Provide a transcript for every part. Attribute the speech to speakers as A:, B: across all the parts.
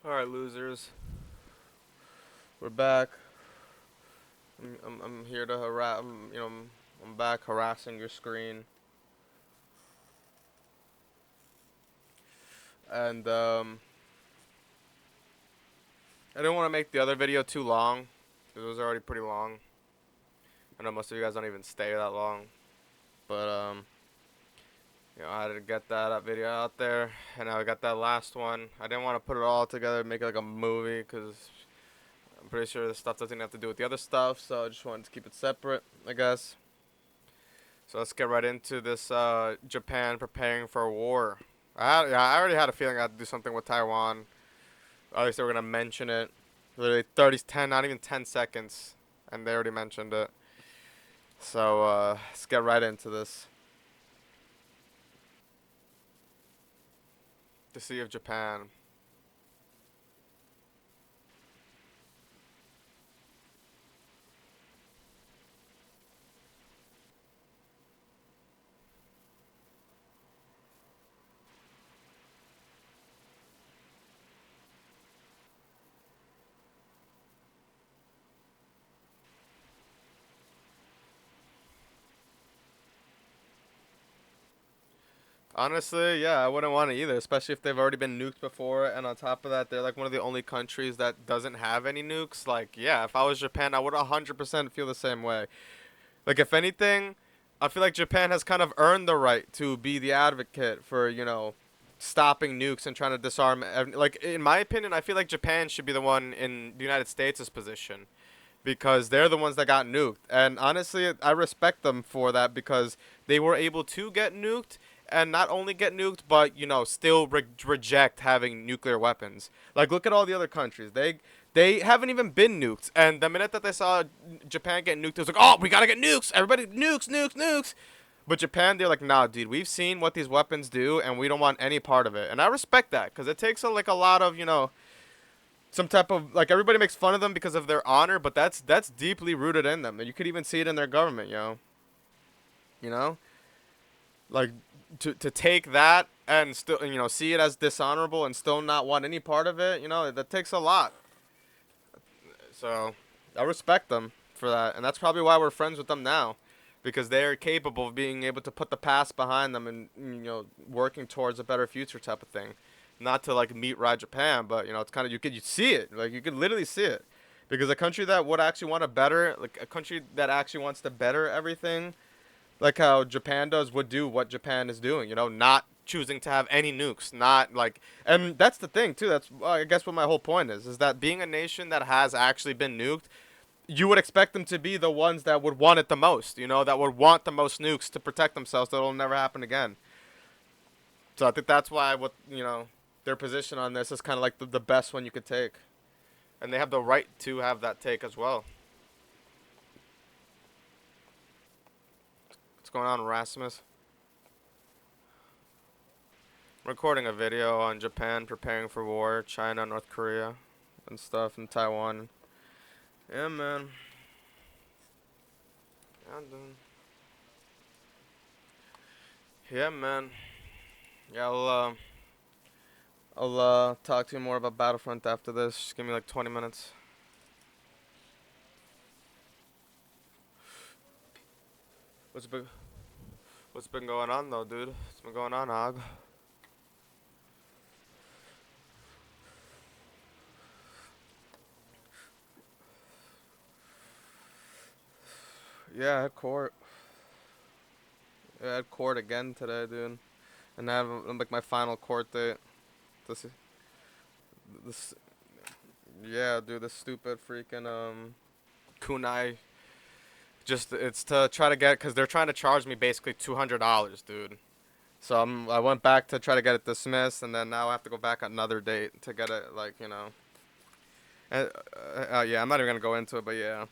A: Alright, losers. We're back. I'm here to harass. I'm back harassing your screen. And, I didn't want to make the other video too long. Because it was already pretty long. I know most of you guys don't even stay that long. But, I had to get that video out there. And now I got that last one. I didn't want to put it all together and make it like a movie. Because I'm pretty sure this stuff doesn't have to do with the other stuff. So I just wanted to keep it separate, I guess. So let's get right into this Japan preparing for a war. I already had a feeling I had to do something with Taiwan. At least they were going to mention it. Literally 30, 10, not even 10 seconds. And they already mentioned it. So let's get right into this. The Sea of Japan. Honestly, yeah, I wouldn't want it either, especially if they've already been nuked before, and on top of that, they're like one of the only countries that doesn't have any nukes. Like, yeah, if I was Japan, I would 100% feel the same way. Like, if anything, I feel like Japan has kind of earned the right to be the advocate for, stopping nukes and trying to disarm. Like, in my opinion, I feel like Japan should be the one in the United States' position because they're the ones that got nuked. And honestly, I respect them for that because they were able to get nuked and not only get nuked, but still reject having nuclear weapons. Like, look at all the other countries. They haven't even been nuked, and the minute that they saw Japan get nuked, it was like, oh, we gotta get nukes. Everybody, nukes, nukes, nukes. But Japan, they're like, nah, dude, we've seen what these weapons do, and we don't want any part of it. And I respect that because it takes like a lot of some type of like everybody makes fun of them because of their honor, but that's deeply rooted in them, and you could even see it in their government, you know, like to take that and still see it as dishonorable and still not want any part of it, that takes a lot. So I respect them for that, and that's probably why we're friends with them now, because they are capable of being able to put the past behind them and working towards a better future type of thing. Not to like meet ride Japan, but it's kind of you see it, like you could literally see it, because a country that would actually want to better, like a country that actually wants to better everything, like how Japan does, would do what Japan is doing. Not choosing to have any nukes, not like, and that's the thing too. That's I guess what my whole point is that being a nation that has actually been nuked, you would expect them to be the ones that would want it the most. That would want the most nukes to protect themselves, so it'll never happen again. So I think that's why their position on this is kind of like the best one you could take, and they have the right to have that take as well. What's going on, Rasmus? Recording a video on Japan preparing for war, China, North Korea, and stuff, and Taiwan. Yeah, man. Yeah, man. Yeah, I'll talk to you more about Battlefront after this. Just give me like 20 minutes. What's been What's been going on though, dude? What's been going on, Og? Yeah, I had court. Yeah, I had court again today, dude. And I have like my final court date. This, this, yeah, dude. This stupid freaking kunai. Just it's to try to get, cause they're trying to charge me basically $200, dude. So I went back to try to get it dismissed, and then now I have to go back another date to get it, like yeah, I'm not even gonna go into it, but yeah,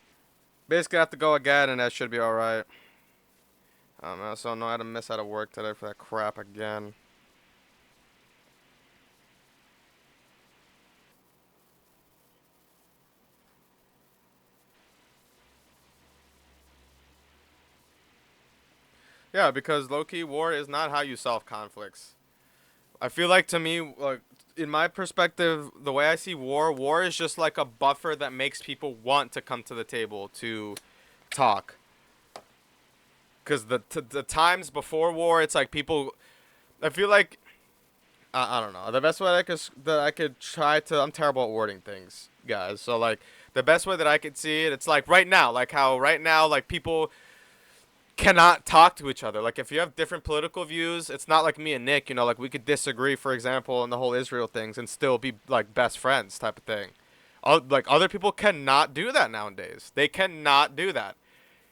A: basically I have to go again, and that should be all right. I also know I had to miss out of work today for that crap again. Yeah, because low-key war is not how you solve conflicts. I feel like to me, like in my perspective, the way I see war is just like a buffer that makes people want to come to the table to talk. Cause the times before war, it's like people. I feel like I don't know. The best way that I could try to. I'm terrible at wording things, guys. So like the best way that I could see it, it's like right now, like how right now, like people cannot talk to each other. Like if you have different political views, it's not like me and Nick, you know, like we could disagree, for example, on the whole Israel things and still be like best friends type of thing. Like other people cannot do that nowadays. They cannot do that.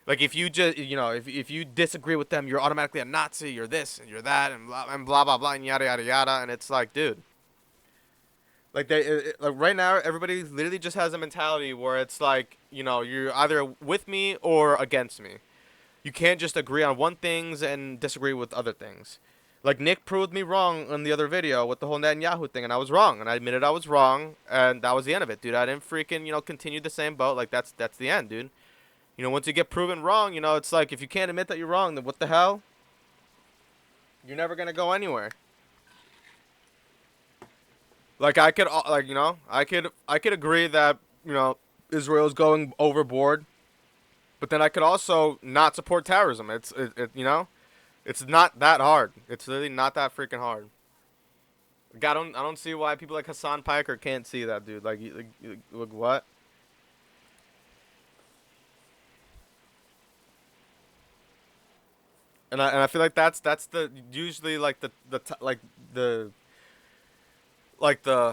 A: Like if you just, you know, if you disagree with them, you're automatically a Nazi. You're this and you're that and blah blah blah and yada yada yada. And it's like, dude, like like right now, everybody literally just has a mentality where it's like, you know, you're either with me or against me. You can't just agree on one things and disagree with other things. Like Nick proved me wrong in the other video with the whole Netanyahu thing, and I was wrong, and I admitted I was wrong, and that was the end of it, dude. I didn't freaking, you know, continue the same boat. Like that's the end, dude. You know, once you get proven wrong, you know, it's like if you can't admit that you're wrong, then what the hell? You're never gonna go anywhere. Like I could, like you know, I could agree that you know Israel's going overboard, but then I could also not support terrorism. You know, it's not that hard. It's really not that freaking hard. Like, I don't see why people like Hassan Piker can't see that, dude. Like, like what? And I feel like that's the usually like the like the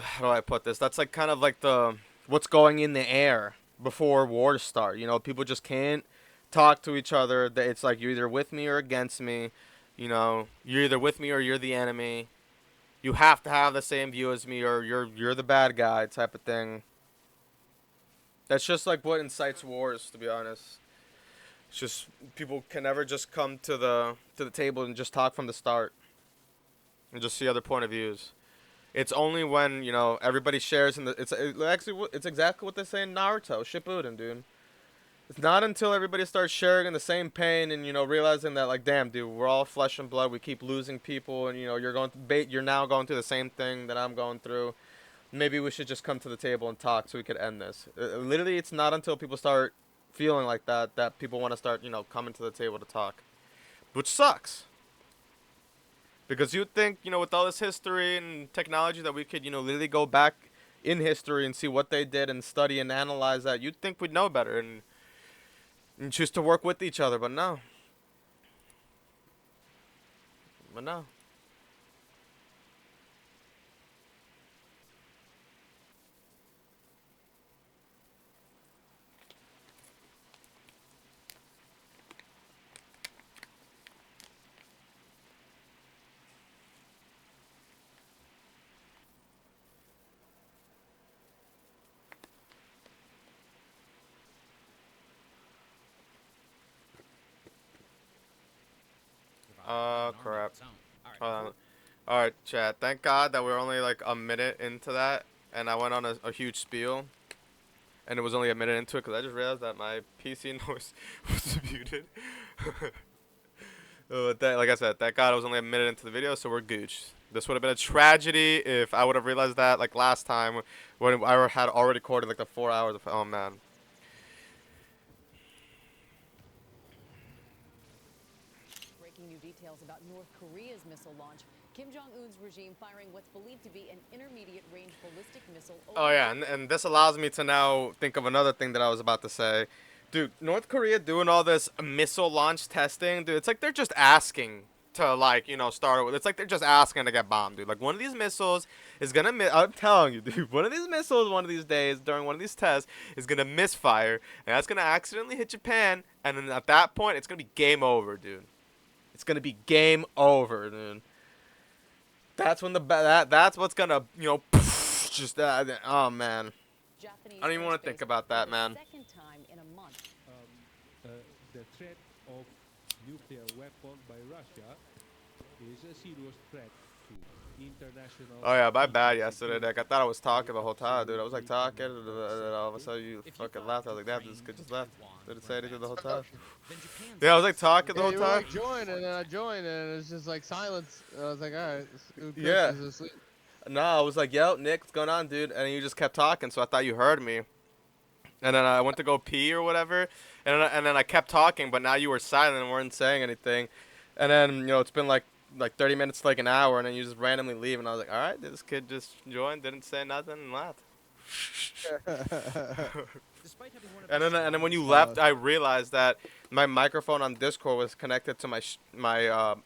A: how do I put this? That's like kind of like the what's going in the air before wars start. You know, people just can't talk to each other. It's like you're either with me or against me. You know, you're either with me or you're the enemy. You have to have the same view as me or you're the bad guy type of thing. That's just like what incites wars, to be honest. It's just people can never just come to the table and just talk from the start and just see other point of views. It's only when you know everybody shares in the. It's exactly what they say in Naruto Shippuden, dude. It's not until everybody starts sharing in the same pain and you know realizing that like damn dude we're all flesh and blood. We keep losing people and you know you're now going through the same thing that I'm going through. Maybe we should just come to the table and talk so we could end this. Literally, it's not until people start feeling like that that people want to start you know coming to the table to talk, which sucks. Because you'd think, you know, with all this history and technology that we could, you know, literally go back in history and see what they did and study and analyze that, you'd think we'd know better and choose to work with each other. But no. But no. Crap. Hold on. Alright, chat. Thank God that we're only like a minute into that. And I went on a huge spiel. And it was only a minute into it because I just realized that my PC noise was muted. But like I said, thank God it was only a minute into the video, so we're gooch. This would have been a tragedy if I would have realized that like last time when I had already recorded like the 4 hours of. Oh man.
B: Breaking new details about North Korea's missile launch. Kim Jong-un's regime firing what's believed to be an intermediate-range ballistic missile.
A: Oh yeah, and this allows me to now think of another thing that I was about to say. Dude, North Korea doing all this missile launch testing, dude, it's like they're just asking to like, you know, start with. It's like they're just asking to get bombed, dude. Like one of these missiles is gonna I'm telling you, dude, one of these missiles one of these days during one of these tests is gonna misfire and that's gonna accidentally hit Japan and then at that point it's gonna be game over, dude. It's gonna be game over, dude. That's when that's what's gonna, you know, just oh man.
B: Japanese
A: I don't even want to think about that, man.
B: Second time in a month.
C: The threat of nuclear weapon by Russia is a serious threat international
A: Oh yeah, my bad
C: peace and
A: yesterday,
C: security.
A: Nick. I thought I was talking the
C: Without
A: whole time, dude. I was
C: global
A: like talking,
C: economic
A: and then all of a sudden you
D: If you
A: fucking
D: thought
A: laughed. I was like, damn, this
D: Ukraine,
A: kid just left.
D: Taiwan
A: Didn't
D: were
A: say anything the whole time.
D: advanced, then Japan's
A: Yeah, I was like
D: efforts
A: talking the
D: were
A: whole
E: Yeah, you were
A: time.
E: like join, and then I joined, and it's just like silence. And I was like, all right, Chris
A: Yeah.
E: is asleep.
A: No, I was like, yo, Nick, what's going on, dude? And you just kept talking, so I thought you heard me. And then I went to go pee or whatever, and then I kept talking, but now you were silent and weren't saying anything. And then it's been like 30 minutes, like an hour, and then you just randomly leave, and I was like, all right, this kid just joined, didn't say nothing, and left.
D: despite having one of
A: And
D: the
A: then when you
D: strongest
A: left, I realized that my microphone on Discord was connected to my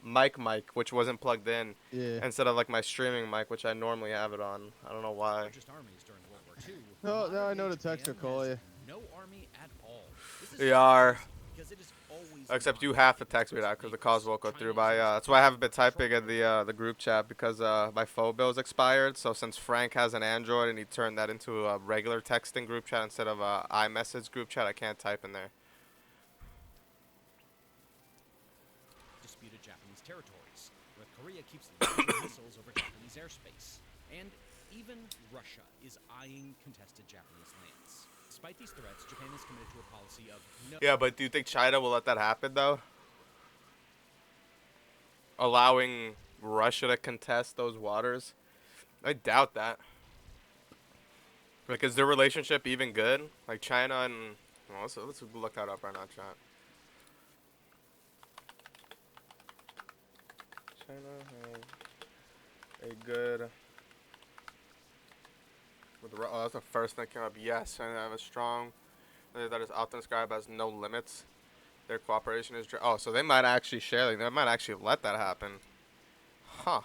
A: mic, which wasn't plugged in,
E: Yeah.
A: instead of like my streaming mic, which I normally have it on. I don't know why.
D: largest armies during World War II.
E: No, now I know
D: modern-day
E: to text or
D: Japan
E: call
D: has
E: you.
D: no army at all. This is
A: They are.
D: because it is always
A: Except you
D: aligned
A: have to
D: with
A: text me
D: its
A: that because the
D: neighbors.
A: calls won't go
D: China
A: through.
D: is
A: By
D: also
A: that's why I haven't been
D: control
A: typing in the group chat because my phone bill's expired. So since Frank has an Android and he turned that into a regular texting group chat instead of a iMessage group chat, I can't type in there.
D: disputed Japanese territories. North Korea keeps launching missiles over Japanese airspace. And even Russia is eyeing contested Japanese lands. Despite these threats, Japan is committed to a policy of no
A: Yeah, but do you think China will let that happen though? Allowing Russia to contest those waters? I doubt that. Like, is their relationship even good? Like China and well, let's look that up right now, chat. China has a good. Oh, that's the first thing that came up. Yes, China have a strong. That is often described as no limits. Their cooperation is. Oh, so they might actually share. Like, they might actually let that happen. Huh.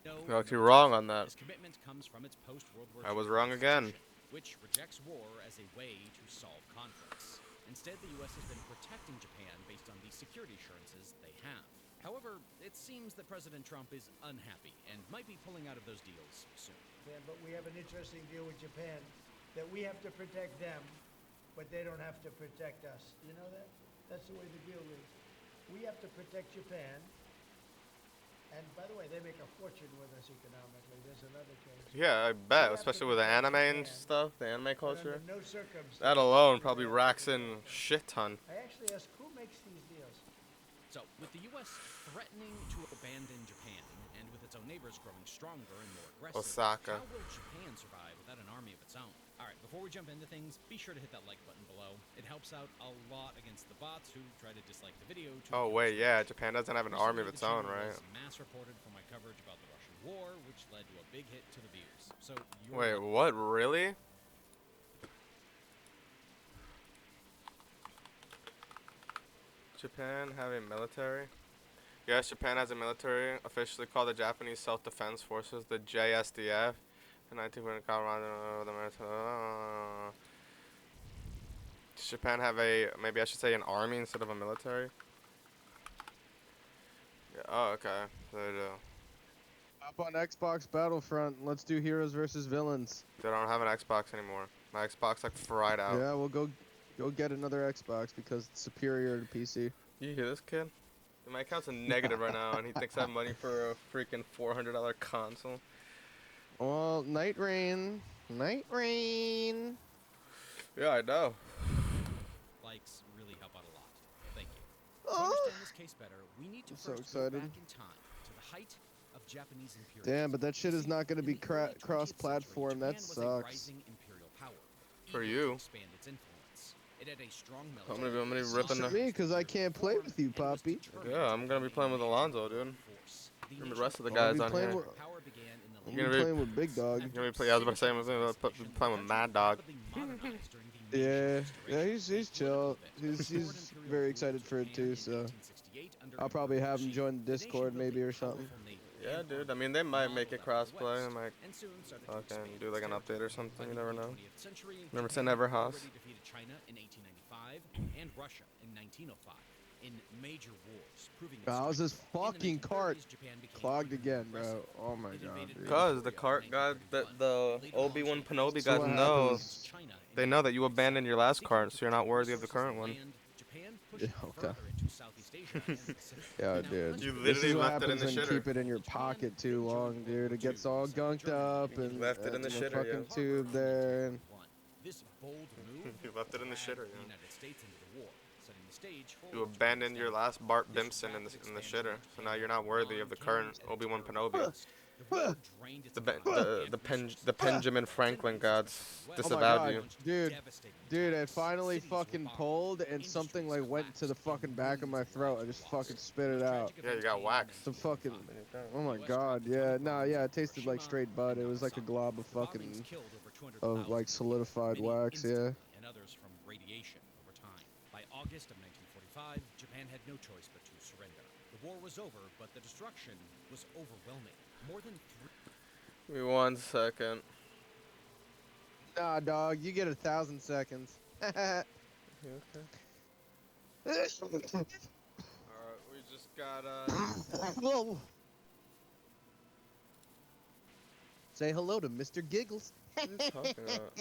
A: You're actually wrong on that.
D: His commitment comes from its post-World War
A: I was
D: II
A: wrong again.
D: constitution, which rejects war as a way to solve conflicts. Instead, the U.S. has been protecting Japan based on the security assurances they have. However, it seems that President Trump is unhappy and might be pulling out of those deals soon.
F: Yeah, but we have an interesting deal with Japan that we have to protect them, but they don't have to protect us. You know that? That's the way the deal is. We have to protect Japan. And by the way, they make a fortune with us economically. There's another case.
A: Yeah, I bet, especially with the anime and stuff, the anime
F: But
A: culture.
F: under no circumstance.
A: That alone
F: would
A: probably
F: they have
A: racks
F: to
A: in
F: protect us.
A: shit ton.
F: I actually asked who makes these deals.
D: So, with the U.S. threatening to abandon Japan, and with its own neighbors growing stronger and more aggressive,
A: Osaka.
D: how will Japan survive without an army of its own? Alright, before we jump into things, be sure to hit that like button below. It helps out a lot against the bots who try to dislike the video.
A: Oh wait, yeah, Japan doesn't have an army of its own, right?
D: Mass reported for my coverage about the Russian war, which led to a big hit to the views. So,
A: Wait, what? Really? Japan have a military? Yes, Japan has a military, officially called the Japanese Self-Defense Forces, the JSDF. In 1940, Colorado, the does Japan have a, maybe I should say an army instead of a military? Yeah, oh, okay. So they do.
E: Hop on Xbox Battlefront. Let's do heroes versus villains.
A: They don't have an Xbox anymore. My Xbox like fried out.
E: Yeah, we'll go get another Xbox because it's superior to PC.
A: You hear this kid? My account's a negative right now, and he thinks I have money for a freaking $400 console.
E: Well, Night Rain.
A: Yeah, I know.
D: likes really help out a lot. Thank you. To
E: Oh.
D: understand this case better, we need to
E: I'm so
D: first go
E: excited.
D: back in time to the height of Japanese imperialism.
E: Damn, but that shit is not gonna
D: In
E: be
D: the early 20th
E: cross-platform.
D: century,
E: That
D: Japan was a
E: sucks.
D: rising imperial power,
A: For
D: eager
A: you.
D: to expand its influence. It had a strong
A: I'm
D: military.
A: gonna be
D: a
A: ripping
D: solid
A: the-
E: Me, 'cause I can't play with you,
D: and was
E: Poppy.
D: determined
A: Yeah, I'm
D: to
A: gonna be
D: gain
A: playing with
D: a
A: Alonzo,
D: major
A: dude.
D: force.
A: And the rest of the
E: I'll
A: guys
E: be
A: on
E: playing
A: here.
E: with-
D: Power began in the
E: I'm
A: You're gonna be-
E: playing with Big Dog.
A: You're gonna be play, I was about to say, I'm gonna be playing with Mad Dog.
E: Yeah, he's chill. He's very excited for it too, so I'll probably have him join the Discord maybe or something.
A: Yeah, dude. I mean, they might make it crossplay. They might fucking do like an update or something. You never know. Never say never, Haas.
D: Defeated China in 1895 and Russia in 1905 in major wars, proving its
E: How's this
D: strength. In the
E: fucking cart
D: 1930s, Japan became
E: clogged
D: even
E: again,
D: more
E: bro?
D: aggressive.
E: Oh my
D: It
E: god,
D: invaded
E: dude.
A: Cause the
D: Korea
A: cart
D: in
A: god, the
D: 1931, later
A: Obi-Wan
D: launched
A: Kenobi
E: So
A: guys
E: what
A: know.
E: happens-
D: China in
A: They know that you
D: 1947.
A: abandoned your last
D: Seeking
A: cart,
D: to
A: so you're not
D: protect
A: worthy of the
D: resources
A: current one.
D: land, Japan pushed
E: Yeah, okay.
D: further into Southeast Asia
E: Yeah, dude.
A: You
E: This
A: literally
E: is what
A: left it in
E: happens
A: the
E: when you
A: shitter.
E: keep it in your pocket too long, dude. It gets all gunked up and
A: Left it in the
E: the
A: shitter,
E: fucking
A: yeah.
E: tube there. And
D: This bold move
A: You left it in the
D: dragged
A: shitter,
D: the
A: yeah.
D: United States into the war, setting the stage for
A: You abandoned your last Bart Bimson in the shitter, so now you're not worthy of the current Obi-Wan Kenobi. The Benjamin Franklin gods
E: oh my
A: disavowed
E: god,
A: you.
E: dude, I finally fucking pulled and something like went to the fucking back of my throat. I just fucking spit it out.
A: Yeah, you got waxed.
E: The fucking, oh my god, yeah, nah, yeah, it tasted like straight bud. It was like a glob of fucking, of like solidified wax, yeah.
D: And others from radiation over time. By August of 1945, Japan had no choice but to surrender. The war was over, but the destruction was overwhelming. More than
A: Give me 1 second.
E: Nah, dog, you get 1,000 seconds.
A: Alright, we just got
E: Whoa. Say hello to Mr. Giggles.
A: what are you talking about?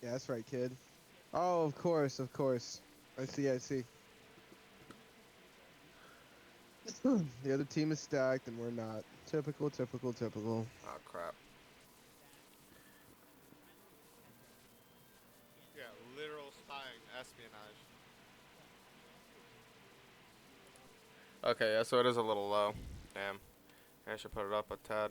E: Yeah, that's right, kid. Oh, of course, of course. I see, I see. The other team is stacked and we're not. Typical, typical, typical.
A: Oh crap. Yeah, literal spying, espionage. Okay, yeah, so it is a little low. Damn. I should put it up a tad.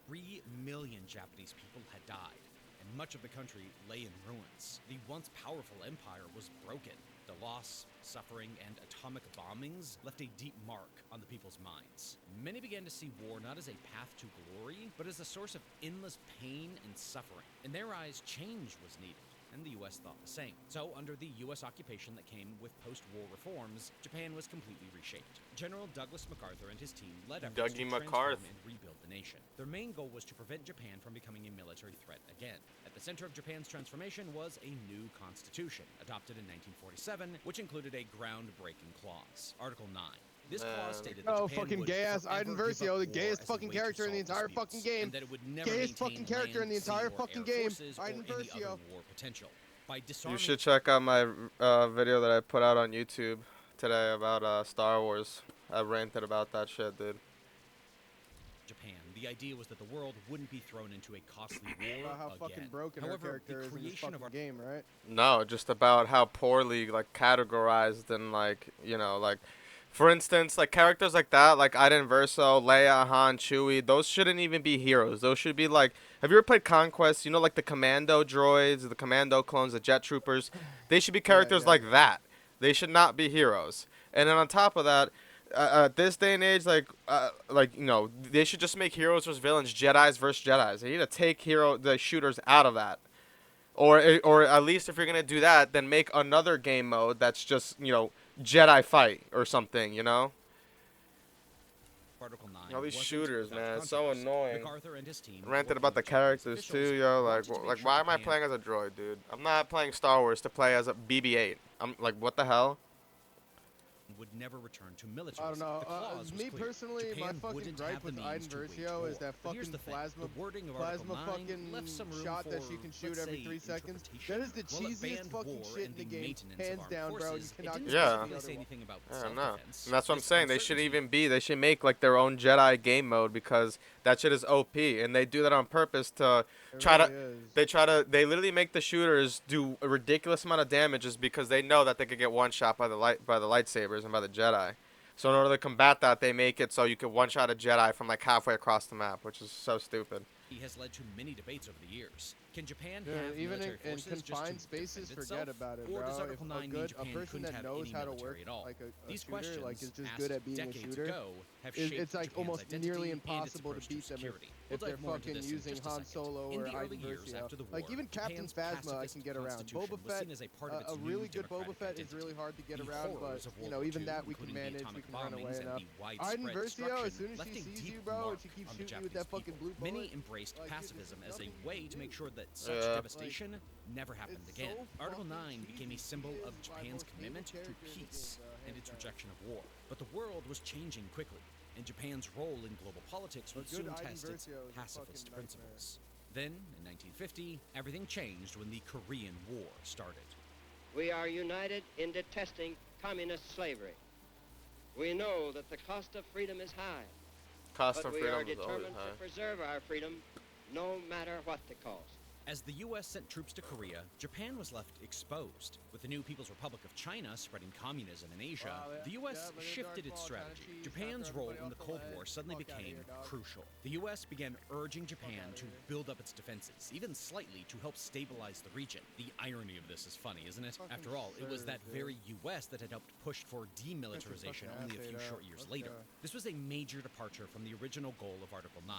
D: 3 million Japanese people had died, and much of the country lay in ruins. The once powerful empire was broken. The loss, suffering, and atomic bombings left a deep mark on the people's minds. Many began to see war not as a path to glory, but as a source of endless pain and suffering. In their eyes, change was needed, and the U.S. thought the same. So, under the U.S. occupation that came with post-war reforms, Japan was completely reshaped. General Douglas MacArthur and his team led efforts to
A: Dougie
D: transform
A: MacArthur.
D: and rebuild the nation. Their main goal was to prevent Japan from becoming a military threat again. At the center of Japan's transformation was a new constitution, adopted in 1947, which included a groundbreaking clause, Article 9. This clause stated that
E: Oh,
D: Japan
E: fucking
D: would
E: gay-ass
D: forever
E: Iden
D: give up
E: Versio, the
D: war
E: gayest
D: as a
E: fucking
D: way to
E: character in the
D: solve
E: entire
D: disputes,
E: fucking game.
D: and that it would never
E: Gayest
D: maintain
E: fucking character in the
D: land, sea,
E: entire
D: or
E: fucking
D: air
E: game.
D: forces or
E: Iden
D: any other
E: Versio.
D: war potential. By
A: You
D: disarming
A: should check out my video that I put out on YouTube today about Star Wars. I ranted about that shit, dude.
D: Japan, the idea was that the world wouldn't be thrown into a costly war
E: About how
D: again.
E: fucking broken our
D: However,
E: character
D: the
E: is in this
D: creation
E: fucking
D: of our
E: game, right?
A: No, just about how poorly like categorized and like, you know, like for instance, like characters like that, like Iden Verso, Leia, Han, Chewie, those shouldn't even be heroes. Those should be like, have you ever played Conquest? You know, like the commando droids, the commando clones, the jet troopers. They should be characters
E: yeah.
A: like that. They should not be heroes. And then on top of that, at this day and age, like you know, they should just make heroes versus villains, Jedi's versus Jedi's. They need to take the shooters out of that. Or at least if you're gonna do that, then make another game mode that's just, you know, Jedi fight or something, you know?
D: Article 9
A: All these
D: wasn't
A: shooters,
D: without
A: man, it's so
D: controversy.
A: annoying.
D: MacArthur and his team
A: Ranted
D: worked
A: about the
D: with Japanese
A: characters
D: officials
A: too, yo. Like,
D: wanted to make
A: like
D: sure
A: why am I
D: Japan
A: playing as a droid, dude? I'm not playing Star Wars to play as a BB-8. I'm like, what the hell?
D: would never return to military.
E: I don't know.
D: The clause was
E: Me
D: clear.
E: personally,
D: Japan
E: my fucking
D: wouldn't
E: gripe
D: have the
E: with Iden
D: means to wage
E: Versio
D: war.
E: is that
D: But here's
E: fucking
D: the thing,
E: plasma,
D: the wording of Article 9
E: fucking
D: left some room
E: shot
D: for,
E: that she can shoot
D: let's
E: every
D: say,
E: 3 seconds.
D: interpretation.
E: That is the
D: While it
E: cheesiest
D: banned
E: fucking
D: war
E: shit
D: and
E: in the
D: the
E: game,
D: maintenance of
E: hands
D: armed
E: down, bro. You
D: forces, it
E: cannot
D: didn't
E: get
A: Yeah.
D: specifically
E: the
D: say
E: other one.
D: anything about
A: I don't know.
D: self-defense.
A: And that's what I'm
D: This
A: saying. They should
D: uncertainty
A: even be. They should make like their own Jedi game mode because that shit is OP, and they do that on purpose to
E: It
A: try
E: really
A: to.
E: is.
A: They literally make the shooters do a ridiculous amount of damages because they know that they could get one shot by the lightsabers and by the Jedi. So in order to combat that, they make it so you can one shot a Jedi from like halfway across the map, which is so stupid.
D: has led to many debates over the years. Can Japan
E: Dude,
D: have
E: even
D: military
E: in
D: forces just to
E: confined spaces,
D: defend
E: forget
D: itself?
E: about it,
D: Or
E: bro.
D: does
E: If
D: Article 9 mean
E: a
D: Japan
E: person
D: couldn't
E: that
D: have
E: knows
D: any
E: how to
D: military
E: work
D: at all?
E: like a
D: These
E: shooter,
D: questions,
E: like is just
D: asked
E: good at being a
D: decades
E: shooter,
D: ago, have
E: it's
D: shaped
E: like
D: Japan's
E: almost
D: identity
E: nearly
D: and its
E: impossible to
D: approach
E: beat them
D: security.
E: if
D: We'll
E: they're
D: dive more into
E: fucking
D: this in
E: using
D: just a
E: Han
D: second.
E: Solo
D: In
E: or
D: the early
E: Iden
D: years
E: Versio.
D: after the war,
E: Like even Captain
D: Japan's
E: Phasma, I
D: pacifist
E: can get around.
D: constitution
E: Boba
D: was
E: Fett,
D: seen as a part of its
E: a
D: new
E: really good Boba
D: democratic
E: Fett is
D: identity.
E: really hard to get
D: The
E: around, but
D: horrors of
E: you
D: World
E: know
D: War
E: even
D: II,
E: that we can
D: including the
E: manage. We
D: atomic
E: can run away
D: bombings and
E: enough.
D: the widespread
E: Iden Versio, as
D: destruction
E: soon as
D: left
E: she
D: a
E: sees
D: deep
E: you, bro,
D: mark
E: and she keeps
D: on the
E: shooting you with
D: Japanese
E: that fucking
D: people.
E: blue bullet.
D: Many embraced
E: Like, dude,
D: pacifism
E: there's
D: as a
E: nothing
D: way
E: you
D: to
E: can
D: make
E: do.
D: sure that such
A: Yeah.
D: devastation never happened
E: It's
D: again.
E: so
D: Article
E: fucking
D: 9 became a
E: cheesy.
D: symbol
E: She
D: of
E: is my
D: Japan's
E: most
D: commitment
E: hated
D: to
E: character in the
D: peace
E: game,
D: and its
E: hands down.
D: rejection of war. But the world was changing quickly, and Japan's role in global politics would
E: good
D: soon
E: Iden
D: test its
E: Versio is a
D: pacifist
E: fucking nightmare.
D: principles. Then, in 1950, everything changed when the Korean War started.
G: We are united in detesting communist slavery. We know that the cost of freedom is high,
A: Cost
G: but
A: of
G: we
A: freedom
G: are
A: is always
G: determined
A: high.
G: to preserve our freedom no matter what the cost.
D: As the U.S. sent troops to Korea, Japan was left exposed. With the new People's Republic of China spreading communism in Asia, the U.S. shifted its strategy. Japan's role in the Cold War suddenly became crucial. The U.S. began urging Japan to build up its defenses, even slightly, to help stabilize the region. The irony of this is funny, isn't it? After all, it was that very U.S. that had helped push for demilitarization only a few short years later. This was a major departure from the original goal of Article 9,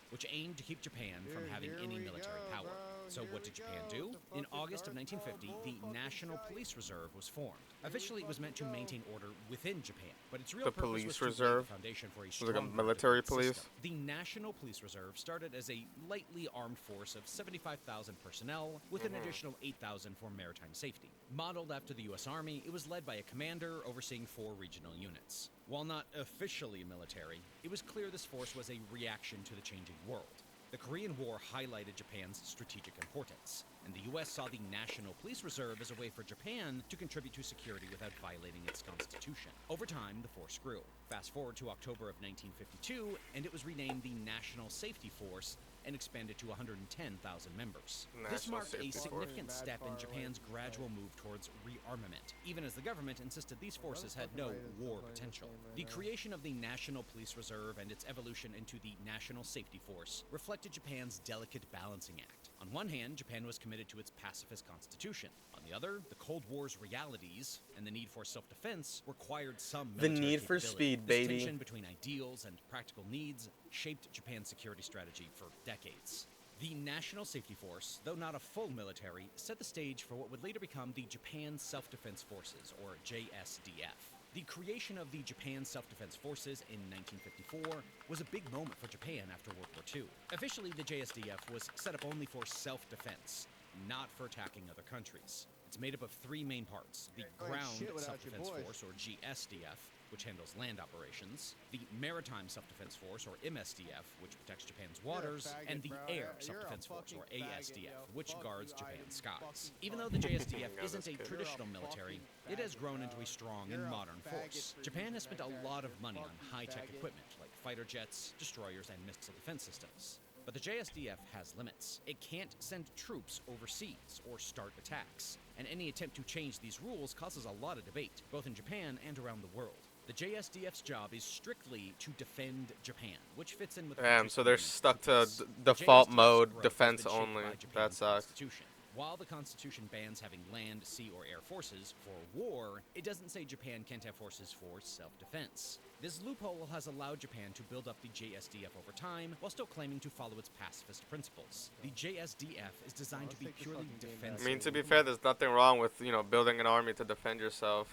D: which aimed to keep Japan from having any military power. So what did Japan do? In August of 1950, the National Police Reserve was formed. Officially, it was meant to maintain order within Japan, but its real
A: The
D: purpose
A: police
D: was to lay
A: reserve?
D: the foundation for a
A: Was it like a
D: stronger
A: military
D: defense
A: police?
D: system. The National Police Reserve started as a lightly armed force of 75,000 personnel, with an additional 8,000 for maritime safety. Modeled after the U.S. Army, it was led by a commander overseeing 4 regional units. While not officially military, it was clear this force was a reaction to the changing world. The Korean War highlighted Japan's strategic importance, and the U.S. saw the National Police Reserve as a way for Japan to contribute to security without violating its constitution. Over time, the force grew. Fast forward to October of 1952, and it was renamed the National Safety Force and expanded to 110,000 members. This
A: National
D: marked a
A: Safety Force.
D: significant step in Japan's gradual move towards rearmament, even as the government insisted these forces had no war potential. The creation of the National Police Reserve and its evolution into the National Safety Force reflected Japan's delicate balancing act. On one hand, Japan was committed to its pacifist constitution. On the other, the Cold War's realities and the need for self-defense required some
A: The
D: military
A: need for
D: capability.
A: speed,
D: This
A: baby.
D: tension between ideals and practical needs shaped Japan's security strategy for decades. The National Safety Force, though not a full military, set the stage for what would later become the Japan Self-Defense Forces, or JSDF. The creation of the Japan Self-Defense Forces in 1954 was a big moment for Japan after World War II. Officially, the JSDF was set up only for self-defense, not for attacking other countries. It's made up of 3 main parts: the Ground
E: shit without your
D: Self-Defense
E: boys.
D: Force, or GSDF, which handles land operations, the Maritime Self-Defense Force, or MSDF, which protects Japan's waters,
E: faggot,
D: and the
E: bro.
D: Air
E: You're a
D: Self-Defense Force, or
E: fucking faggot,
D: ASDF,
E: yo.
D: which
E: Fuck
D: guards
E: you,
D: Japan's
E: Ivan.
D: skies.
E: Fucking
D: Even though the JSDF
A: God,
D: isn't
A: that's
D: a
A: good.
D: traditional
E: You're a
D: military,
E: fucking
D: it has
E: faggot,
D: grown
E: bro.
D: into a strong
E: You're
D: and
E: a
D: modern
E: faggot
D: force.
E: for
D: Japan
E: using
D: has spent a
E: that
D: lot of
E: character.
D: money on
E: Fuck you,
D: high-tech
E: faggot.
D: equipment like fighter jets, destroyers, and missile defense systems. But the JSDF has limits. It can't send troops overseas or start attacks, and any attempt to change these rules causes a lot of debate, both in Japan and around the world. The JSDF's job is strictly to defend Japan, which fits in with the
A: Damn,
D: country's
A: so they're
D: fundamental
A: stuck to
D: purpose.
A: default
D: The JSDF's
A: mode,
D: growth has
A: defense
D: been shaped
A: only.
D: by
A: That
D: Japan's
A: sucks.
D: Constitution. While the Constitution bans having land, sea, or air forces for war, it doesn't say Japan can't have forces for self-defense. This loophole has allowed Japan to build up the JSDF over time while still claiming to follow its pacifist principles. The JSDF is designed to be
E: Let's take this
D: purely
E: fucking game
D: defensive.
A: I mean, to be fair, there's nothing wrong with, building an army to defend yourself.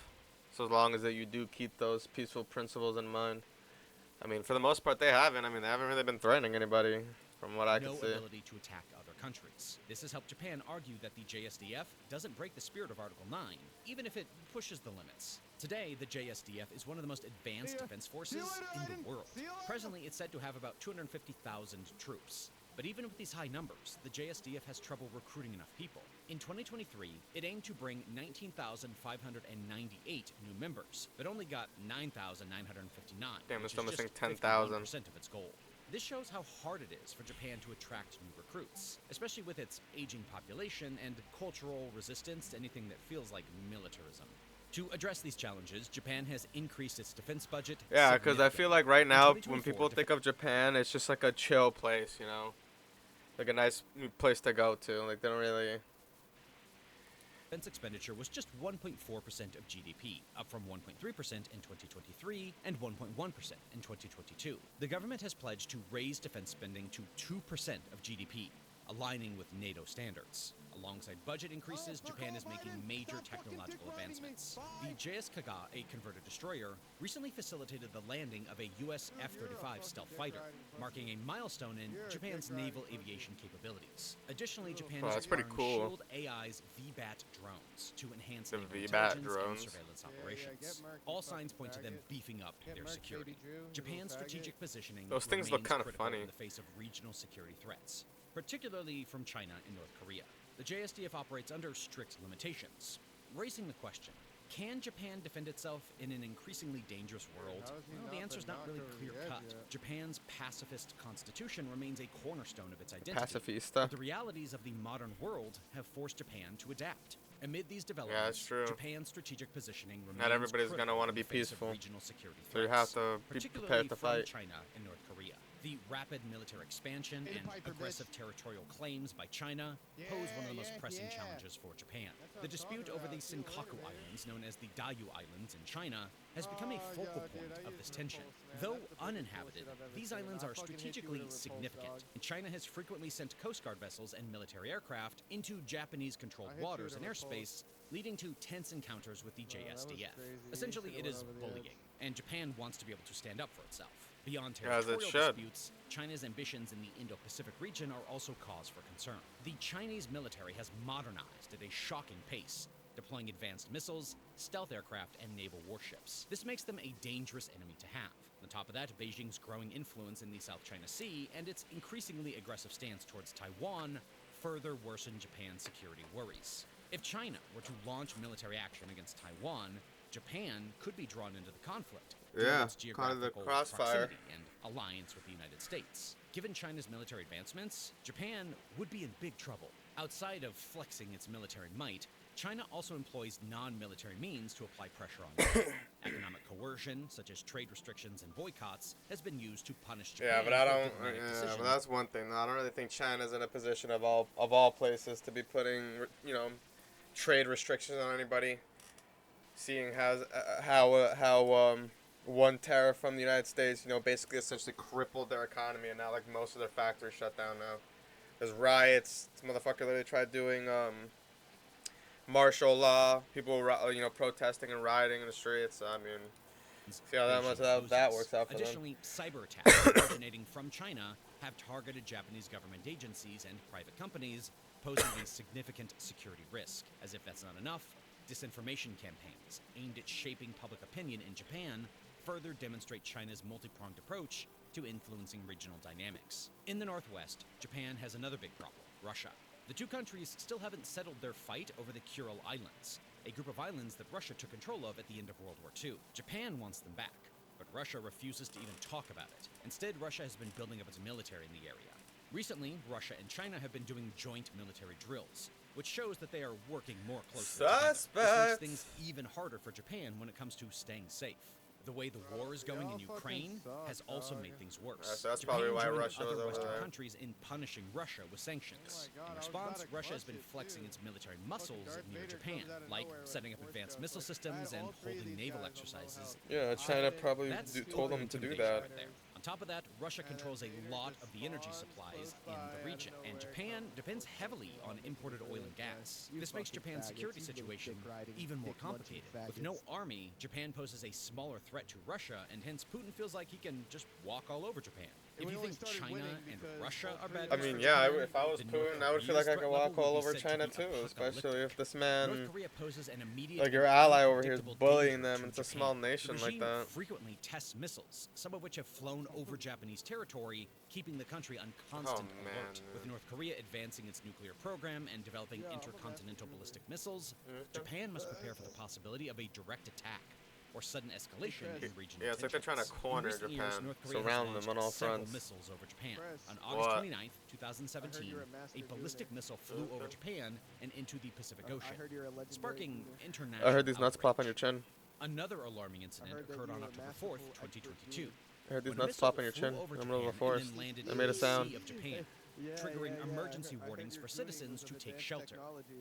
A: So as long as that you do keep those peaceful principles in mind. I mean, for the most part, they haven't. I mean, they haven't really been threatening anybody, from what I
D: no
A: can see.
D: ability to attack other countries. This has helped Japan argue that the JSDF doesn't break the spirit of Article 9, even if it pushes the limits. Today, the JSDF is one of the most advanced defense forces in the world. Presently, it's said to have about 250,000 troops. But even with these high numbers, the JSDF has trouble recruiting enough people. In 2023, it aimed to bring 19,598 new members, but only got 9,959,
A: Damn,
D: which
A: it's still
D: is
A: missing
D: just
A: 10,000.
D: 51% of its goal. This shows how hard it is for Japan to attract new recruits, especially with its aging population and cultural resistance to anything that feels like militarism. To address these challenges, Japan has increased its defense budget.
A: Yeah, because I feel like right now, when
D: 2024,
A: people think of Japan, it's just like a chill place, Like a nice place to go to. Like, they don't really...
D: defense expenditure was just 1.4% of GDP, up from 1.3% in 2023 and 1.1% in 2022. The government has pledged to raise defense spending to 2% of GDP, aligning with NATO standards. Alongside budget increases, Japan is making major technological advancements. The JS Kaga, a converted destroyer, recently facilitated the landing of a U.S. F-35 stealth fighter, marking a milestone in Japan's naval aviation capabilities. Additionally, Japan
A: Wow,
D: is
A: that's pretty
D: acquiring
A: cool.
D: Shield AI's VBAT drones to enhance
A: The
D: naval
A: VBAT
D: intelligence
A: drones.
D: and surveillance
E: Yeah,
D: operations.
E: Merc,
D: All
E: you
D: signs
E: fucking
D: point to them
E: faggot.
D: beefing up
E: Get
D: their
E: Merc,
D: security.
E: Baby Drew, you
D: Japan's
E: faggot.
D: strategic positioning
A: Those things look
D: remains
A: kinda
D: critical
A: funny.
D: in the face of regional security threats. particularly from China and North Korea. The JSDF operates under strict limitations, raising the question, can Japan defend itself in an increasingly dangerous world? Well, the answer's not really clear-cut. Japan's pacifist constitution remains a cornerstone of its identity.
A: Pacifista.
D: But the realities of the modern world have forced Japan to adapt. Amid these developments,
A: that's true.
D: Japan's strategic positioning remains
A: Not everybody's
D: critical
A: gonna want to
D: in
A: be
D: the face of
A: peaceful,
D: regional security
A: so you have
D: threats,
A: to be
D: particularly
A: prepared to
D: from
A: fight.
D: China and North Korea. The rapid military expansion and aggressive territorial claims by China pose one of the most pressing challenges for Japan. The dispute over the Senkaku Islands, known as the Diaoyu Islands in China, has become a focal point of this tension. Though uninhabited, these islands are strategically significant, and China has frequently sent Coast Guard vessels and military aircraft into Japanese-controlled waters and airspace, leading to tense encounters with the JSDF. Essentially, it is bullying, and Japan wants to be able to stand up for itself. Beyond
A: As it
D: territorial
A: should.
D: disputes, China's ambitions in the Indo-Pacific region are also cause for concern. The Chinese military has modernized at a shocking pace, deploying advanced missiles, stealth aircraft, and naval warships. This makes them a dangerous enemy to have. On top of that, Beijing's growing influence in the South China Sea and its increasingly aggressive stance towards Taiwan further worsen Japan's security worries. If China were to launch military action against Taiwan, Japan could be drawn into the conflict. due to
A: Yeah,
D: its
A: kind of the
D: geographical
A: crossfire.
D: proximity and alliance with the United States. Given China's military advancements, Japan would be in big trouble. Outside of flexing its military might, China also employs non-military means to apply pressure on Russia. Economic coercion, such as trade restrictions and boycotts, has been used to punish Japan.
A: Yeah, but I
D: for
A: don't.
D: diplomatic
A: Yeah,
D: decisions.
A: but that's one thing. I don't really think China's in a position of all places to be putting, trade restrictions on anybody. Seeing how one tariff from the United States, basically essentially crippled their economy, and now like most of their factories shut down now. There's riots. This motherfucker literally tried doing martial law. People protesting and rioting in the streets. I mean, see how that much of that works out for them.
D: Additionally, cyber attacks originating from China have targeted Japanese government agencies and private companies, posing a significant security risk. As if that's not enough, disinformation campaigns aimed at shaping public opinion in Japan further demonstrate China's multi-pronged approach to influencing regional dynamics. In the northwest, Japan has another big problem, Russia. The two countries still haven't settled their fight over the Kuril Islands, a group of islands that Russia took control of at the end of World War II. Japan wants them back, but Russia refuses to even talk about it. Instead, Russia has been building up its military in the area. Recently, Russia and China have been doing joint military drills, which shows that they are working more closely together. This makes things even harder for Japan when it comes to staying safe. The way the war is going in Ukraine has also made things worse.
A: That's
D: Japan
A: probably why
D: joined
A: Russia was
D: other
A: over
D: Western
A: there.
D: countries in punishing Russia with sanctions. In response, Russia has been flexing its military muscles near Japan, like setting up advanced missile systems and holding naval exercises.
A: Yeah, China probably
D: That's
A: told them to do
D: intimidation
A: that.
D: right there. On top of that, Russia controls a lot of the energy supplies in the region, and Japan depends heavily on imported oil and gas. This makes Japan's security situation even more complicated. With no army, Japan poses a smaller threat to Russia, and hence Putin feels like he can just walk all over Japan. If you think China and Russia are bad
A: I
D: news
A: mean,
D: for
A: yeah,
D: Japan,
A: if I was
D: then
A: Putin,
D: North
A: I would feel like I
D: Korea's
A: could
D: threat
A: walk
D: level
A: all
D: would be
A: over
D: said to
A: China
D: be
A: too, especially
D: apocalyptic.
A: if this man,
D: North Korea poses an immediate
A: like your
D: and
A: ally over here, is
D: unpredictable
A: bullying
D: danger
A: them.
D: to
A: It's a
D: Japan.
A: small
D: The
A: nation like
D: regime
A: that.
D: frequently tests missiles, some of which have flown over Japanese territory, keeping the country on constant
A: man,
D: alert. With North Korea advancing its nuclear program and developing intercontinental ballistic missiles, Japan must prepare for the possibility of a direct attack or sudden escalation in regional
A: Yeah, it's like they're trying to
D: tensions.
A: corner
D: In recent years,
A: Japan,
D: North Korea has
A: surround them
D: launched
A: on all
D: several
A: fronts.
D: missiles over Japan. On
A: What?
D: August 29th, 2017, a ballistic missile flew over Japan and into the Pacific Ocean, sparking international
A: I heard these nuts pop on your
D: outrage.
A: chin.
D: Another alarming incident occurred on October 4th, 2022.
A: I heard these
D: when a
A: nuts pop on
D: missile
A: your
D: flew
A: chin
D: over
A: in the middle of the
D: Japan and
A: forest.
D: then landed
A: It
D: in
A: made a
D: the
A: sound.
D: Sea of Japan, triggering emergency warnings for citizens to take shelter.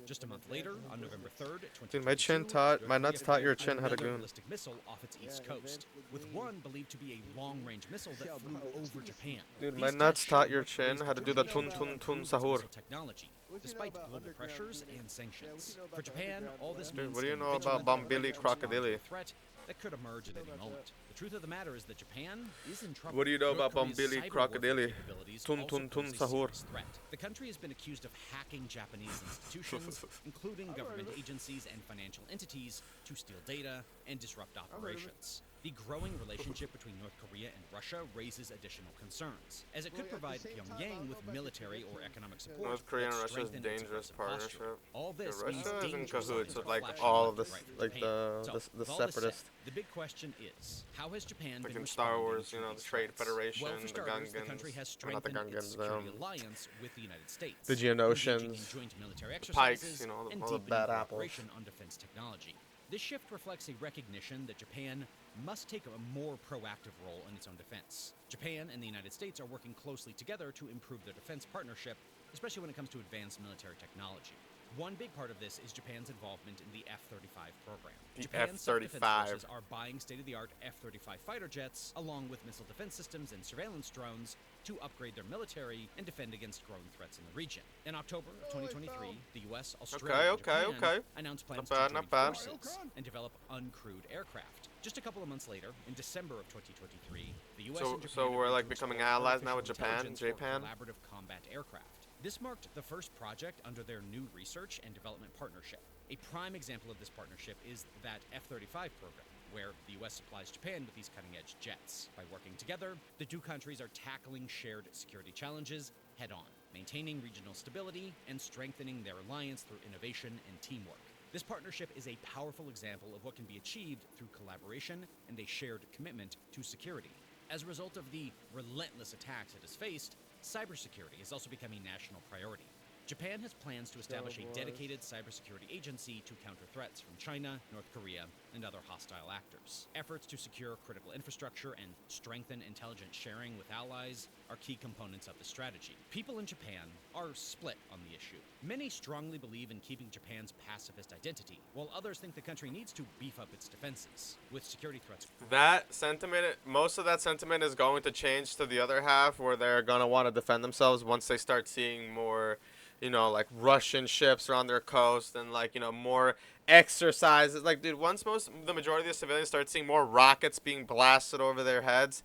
D: Just a month later, on November 3rd, 2022,
A: Dude, my chin
D: North
A: my nuts
D: Korea
A: taught your
D: fired
A: chin how to
D: another
A: goon.
D: ballistic missile off its east coast, with one believed to be a long-range missile that flew over Japan.
A: Dude,
D: These
A: my
D: tests
A: nuts
D: show
A: taught your
D: North
A: chin
D: Korea's
A: how to do the
D: determination
A: tun
D: to
A: tun tun
D: improve its
A: sahur.
D: missile technology, despite global pressures and sanctions. For Japan, all this
A: Dude,
D: means
A: what do you
D: staying
A: know about
D: vigilant and
A: Bombili
D: ready to respond to a
A: crocodili?
D: threat that could emerge at any moment. The truth of the matter is that Japan is in trouble.
A: What do you know
D: North
A: about
D: Korea's
A: Bombili
D: cyber warfare
A: crocodili?
D: capabilities
A: Tun
D: also
A: tun tun
D: pose a
A: sahur.
D: serious threat. The country has been accused of hacking Japanese institutions, including government agencies and financial entities, to steal data and disrupt operations. The growing relationship between North Korea and Russia raises additional concerns, as it could
E: Wait, at the
D: provide
E: same time, I
D: Pyongyang
E: don't know
D: with
E: if I could
D: military
E: commit
D: or
E: to
D: economic support
A: North Korea
D: that
A: and Russia's
D: strengthen its
A: dangerous
D: aggressive posture.
A: partnership.
D: All
A: Yeah,
D: this means
A: Russia is in
D: dangerous
A: cahoots
D: signs
A: with
D: are
A: like
D: flashing
A: all
D: left
A: of
D: and
A: this,
D: right from
A: like
D: Japan. So,
A: the
D: with all this said,
A: separatists.
D: the big question is, how has Japan
A: Like
D: been
A: in Star
D: responding
A: Wars,
D: to
A: you know, the
D: these
A: Trade
D: threats?
A: Federation,
D: Well, for
A: the
D: starters, the
A: Gungans,
D: country has
A: or not the
D: strengthened its
A: Gungans,
D: security alliance with the United States,
A: the
D: engaging in
A: Geonosians,
D: joint military
A: the Pikes,
D: exercises
A: you know,
D: and
A: all the
D: deepening
A: bad apples.
D: cooperation on defense technology. This shift reflects a recognition that Japan must take a more proactive role in its own defense. Japan and the United States are working closely together to improve their defense partnership, especially when it comes to advanced military technology. One big part of this is Japan's involvement in the F-35 program.
A: The
D: Japan's
A: F-35.
D: self-defense forces are buying state-of-the-art F-35 fighter jets, along with missile defense systems and surveillance drones, to upgrade their military and defend against growing threats in the region. In October of 2023, the U.S., Australia, and Japan announced plans to join forces and develop uncrewed aircraft. Just a couple of months later, in December of 2023, the U.S. and Japan
A: So we're
D: agreed
A: like
D: to
A: becoming
D: explore
A: allies now with
D: artificial
A: Japan,
D: intelligence for
A: Japan.
D: collaborative combat aircraft. This marked the first project under their new research and development partnership. A prime example of this partnership is that F-35 program, where the U.S. supplies Japan with these cutting-edge jets. By working together, the two countries are tackling shared security challenges head-on, maintaining regional stability and strengthening their alliance through innovation and teamwork. This partnership is a powerful example of what can be achieved through collaboration and a shared commitment to security. As a result of the relentless attacks it has faced, cybersecurity is also becoming a national priority. Japan has plans to establish a dedicated cybersecurity agency to counter threats from China, North Korea, and other hostile actors. Efforts to secure critical infrastructure and strengthen intelligence sharing with allies are key components of the strategy. People in Japan are split on the issue. Many strongly believe in keeping Japan's pacifist identity, while others think the country needs to beef up its defenses. With security threats,
A: That sentiment, most of that sentiment is going to change to the other half, where they're gonna want to defend themselves once they start seeing more, you know, like Russian ships around their coast and like, you know, more exercises. Like, dude, once the majority of the civilians start seeing more rockets being blasted over their heads,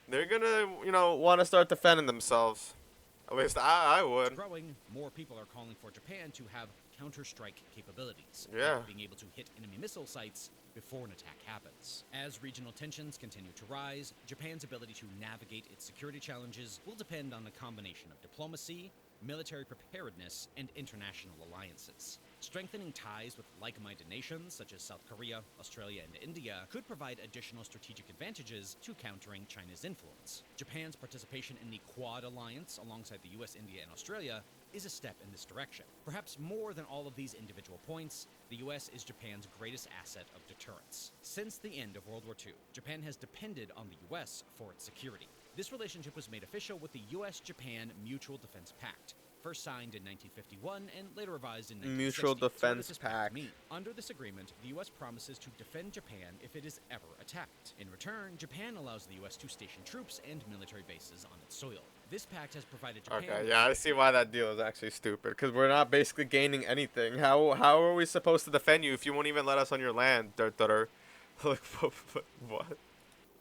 A: they're gonna, you know, want to start defending themselves. At least I would.
D: growing, more people are calling for Japan to have counter-strike capabilities,
A: Yeah.
D: like being able to hit enemy missile sites before an attack happens. As regional tensions continue to rise, Japan's ability to navigate its security challenges will depend on a combination of diplomacy, military preparedness, and international alliances. Strengthening ties with like-minded nations such as South Korea, Australia, and India could provide additional strategic advantages to countering China's influence. Japan's participation in the Quad alliance alongside the US, India, and Australia is a step in this direction. Perhaps more than all of these individual points, the US is Japan's greatest asset of deterrence. Since the end of World War II, Japan has depended on the US for its security. This relationship was made official with the US-Japan Mutual Defense Pact, first signed in 1951 and later revised in 1960.
A: Mutual
D: So what does
A: Defense
D: this
A: Pact.
D: mean? Under this agreement, the U.S. promises to defend Japan if it is ever attacked. In return, Japan allows the U.S. to station troops and military bases on its soil. This pact has provided Japan
A: Okay,
D: with
A: yeah, I see why that deal is actually stupid. Because we're not basically gaining anything. How are we supposed to defend you if you won't even let us on your land? Like, what?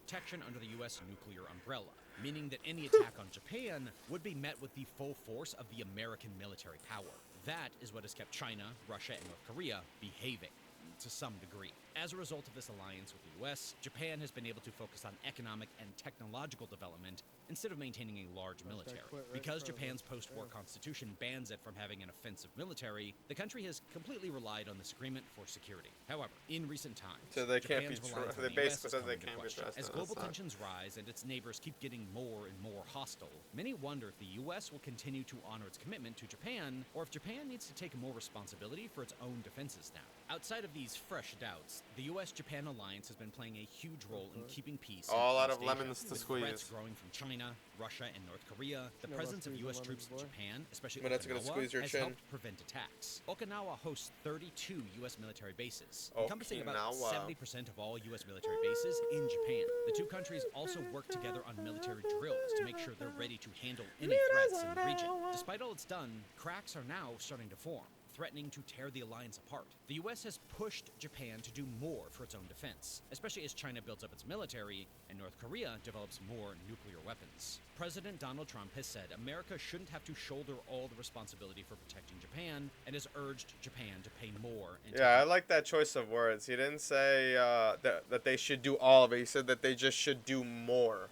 D: protection under the U.S. nuclear umbrella, meaning that any attack on Japan would be met with the full force of the American military power. That is what has kept China, Russia, and North Korea behaving, to some degree. As a result of this alliance with the U.S., Japan has been able to focus on economic and technological development instead of maintaining a large military. Because Japan's post-war constitution bans it from having an offensive military, the country has completely relied on this agreement for security. However, in recent times,
A: So they can't be
D: Japan's
A: true.
D: reliance on
A: They
D: the US
A: basically
D: has
A: said
D: come
A: they
D: into
A: can't be
D: question.
A: trusted.
D: As
A: That's
D: global
A: not-
D: tensions rise and its neighbors keep getting more and more hostile, many wonder if the U.S. will continue to honor its commitment to Japan, or if Japan needs to take more responsibility for its own defenses now. Outside of these fresh doubts, the U.S.-Japan alliance has been playing a huge role in keeping peace in
A: All out
D: East
A: of
D: Asia.
A: lemons to
D: With threats
A: squeeze.
D: growing from China, Russia, and North Korea, the
E: You know
D: presence of
E: about
D: U.S.
E: squeezing
D: troops in
E: lemons, boy?
D: Japan, especially
A: But that's gonna
D: Okinawa,
A: squeeze your
D: has
A: chin.
D: helped prevent attacks. Okinawa hosts 32 U.S. military bases, encompassing about
A: Okinawa.
D: 70% of all U.S. military bases in Japan. The two countries also work together on military drills to make sure they're ready to handle any threats in the region. Despite all it's done, cracks are now starting to form. threatening to tear the alliance apart. The US has pushed Japan to do more for its own defense, especially as China builds up its military and North Korea develops more nuclear weapons. President Donald Trump has said America shouldn't have to shoulder all the responsibility for protecting Japan and has urged Japan to pay more. And
A: Yeah, I like that choice of words. He didn't say that they should do all of it. He said that they just should do more.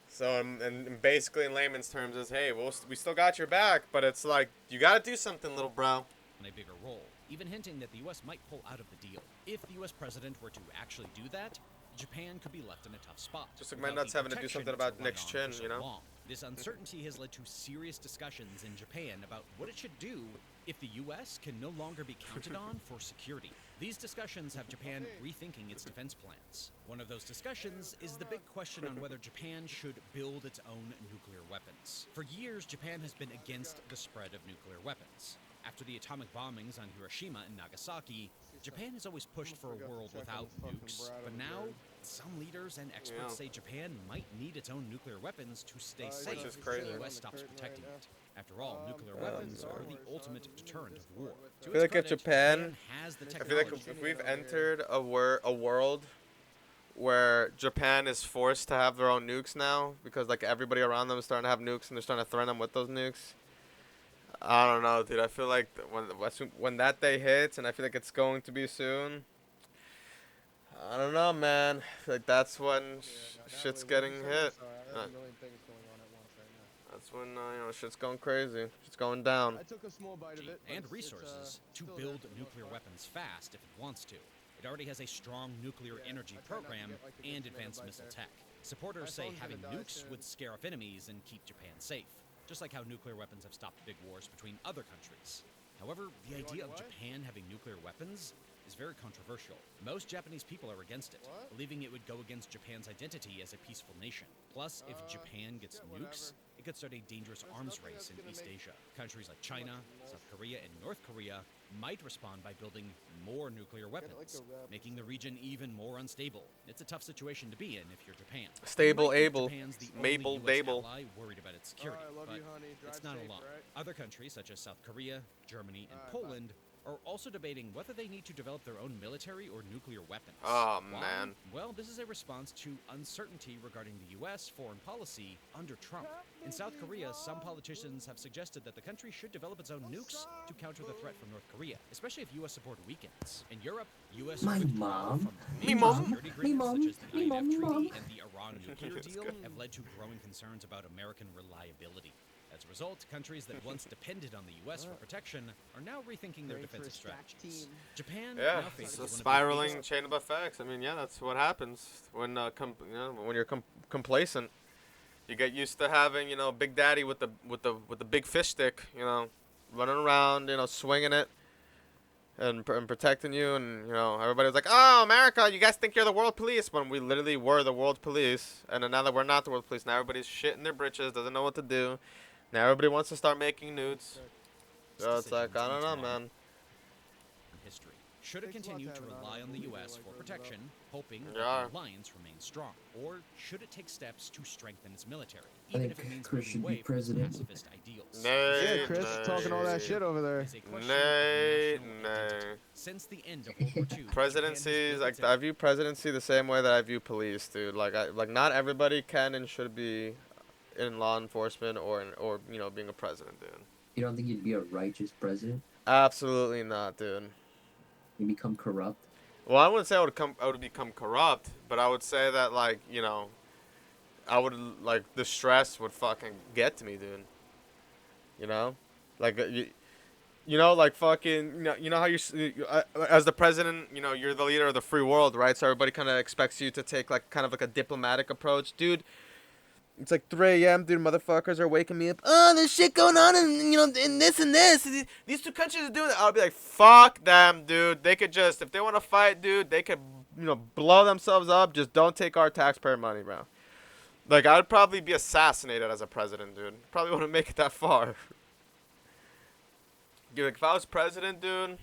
A: So, and basically in layman's terms is, hey, we still got your back, but it's like, you got to do something, little bro.
D: A bigger role, even hinting that the U.S. might pull out of the deal. If the U.S. president were to actually do that, Japan could be left in a tough spot.
A: Just like my nuts having to do something about Nick's chin, you know?
D: This uncertainty has led to serious discussions in Japan about what it should do if the U.S. can no longer be counted on for security. These discussions have Japan rethinking its defense plans. One of those discussions is the big question on whether Japan should build its own nuclear weapons. For years, Japan has been against the spread of nuclear weapons. After the atomic bombings on Hiroshima and Nagasaki, Japan has always pushed for a world without nukes. But now, some leaders and experts say Japan might need its own nuclear weapons to stay safe if the U.S. stops protecting it. After all, nuclear weapons are the ultimate deterrent of war.
A: I feel like if Japan, I feel like if we've entered a world where Japan is forced to have their own nukes now, because like everybody around them is starting to have nukes and they're starting to threaten them with those nukes. I don't know, dude. I feel like when that day hits, and I feel like it's going to be soon. I don't know, man. I feel like that's when shit's getting hit. That's when shit's going crazy. Shit's going down.
E: I took a small bite of it.
D: And resources to build nuclear weapons fast if it wants to. It already has a strong nuclear energy program and advanced missile tech. Supporters say having nukes would scare off enemies and keep Japan safe, just like how nuclear weapons have stopped big wars between other countries. However, the idea of Japan having nuclear weapons is very controversial. Most Japanese people are against it, believing it would go against Japan's identity as a peaceful nation. Plus, if Japan gets nukes, it could start a dangerous arms race in East Asia. Countries like China, South Korea, and North Korea might respond by building more nuclear weapons, making the region even more unstable. It's a tough situation to be in if you're Japan.
A: Stable,
D: You might think
A: able,
D: Japan's the
A: Mabel,
D: only US
A: Dable.
D: ally worried about its security, but it's not alone. Other countries such as South Korea, Germany, and Poland are also debating whether they need to develop their own military or nuclear weapons.
A: Oh,
D: Why?
A: man.
D: Well, this is a response to uncertainty regarding the U.S. foreign policy under Trump. In South Korea, some politicians have suggested that the country should develop its own nukes to counter the threat from North Korea, especially if U.S. support weakens. In Europe, U.S.
H: My
D: withdrawal
H: mom.
D: from
A: Me
D: major
A: mom.
D: security
H: Me
D: agreements
H: mom.
D: such as the
H: Me
D: INF
H: mom. Me
D: Treaty
H: mom.
D: and the Iran nuclear deal have led to growing concerns about American reliability. As a result, countries that once depended on the U.S. for protection are now rethinking their defensive strategies. Japan
A: Yeah,
D: now faces
A: it's a
D: one of the
A: spiraling
D: biggest
A: chain of effects. I mean, yeah, that's what happens when when you're complacent. You get used to having Big Daddy with the big fish stick, running around, swinging it and protecting you, and everybody was like, "Oh, America, you guys think you're the world police?" When we literally were the world police, and then now that we're not the world police, now everybody's shitting their britches, doesn't know what to do. Now everybody wants to start making nudes. So it's like, I don't know, man.
D: history. Should it continue to rely on the U.S. for protection, hoping that
A: Yeah.
D: the alliance remains strong? Or should it take steps to strengthen its military,
H: I
D: even
H: think
D: if it means
H: Chris
D: moving
H: should be
D: away from its
H: president.
D: pacifist ideals?
A: Nay,
E: Yeah, Chris talking all that shit over there.
D: It is a question
A: Nay,
D: of national identity.
A: nay.
D: Since the end of World War II,
A: Presidencies, like I view presidency the same way that I view police, dude. Like not everybody can and should be in law enforcement or being a president, dude.
H: You don't think you'd be a righteous president?
A: Absolutely not, dude.
H: You become corrupt?
A: Well, I wouldn't say I would become corrupt, but I would say that I would the stress would fucking get to me, dude. Like like fucking how as the president, you're the leader of the free world, right? So everybody kind of expects you to take kind of a diplomatic approach, dude. It's like 3 a.m., dude. Motherfuckers are waking me up. Oh, there's shit going on, in this and this. These two countries are doing it. I'll be like, fuck them, dude. They could just, if they want to fight, dude, they could, blow themselves up. Just don't take our taxpayer money, bro. Like, I'd probably be assassinated as a president, dude. Probably wouldn't make it that far. Dude, like, if I was president, dude.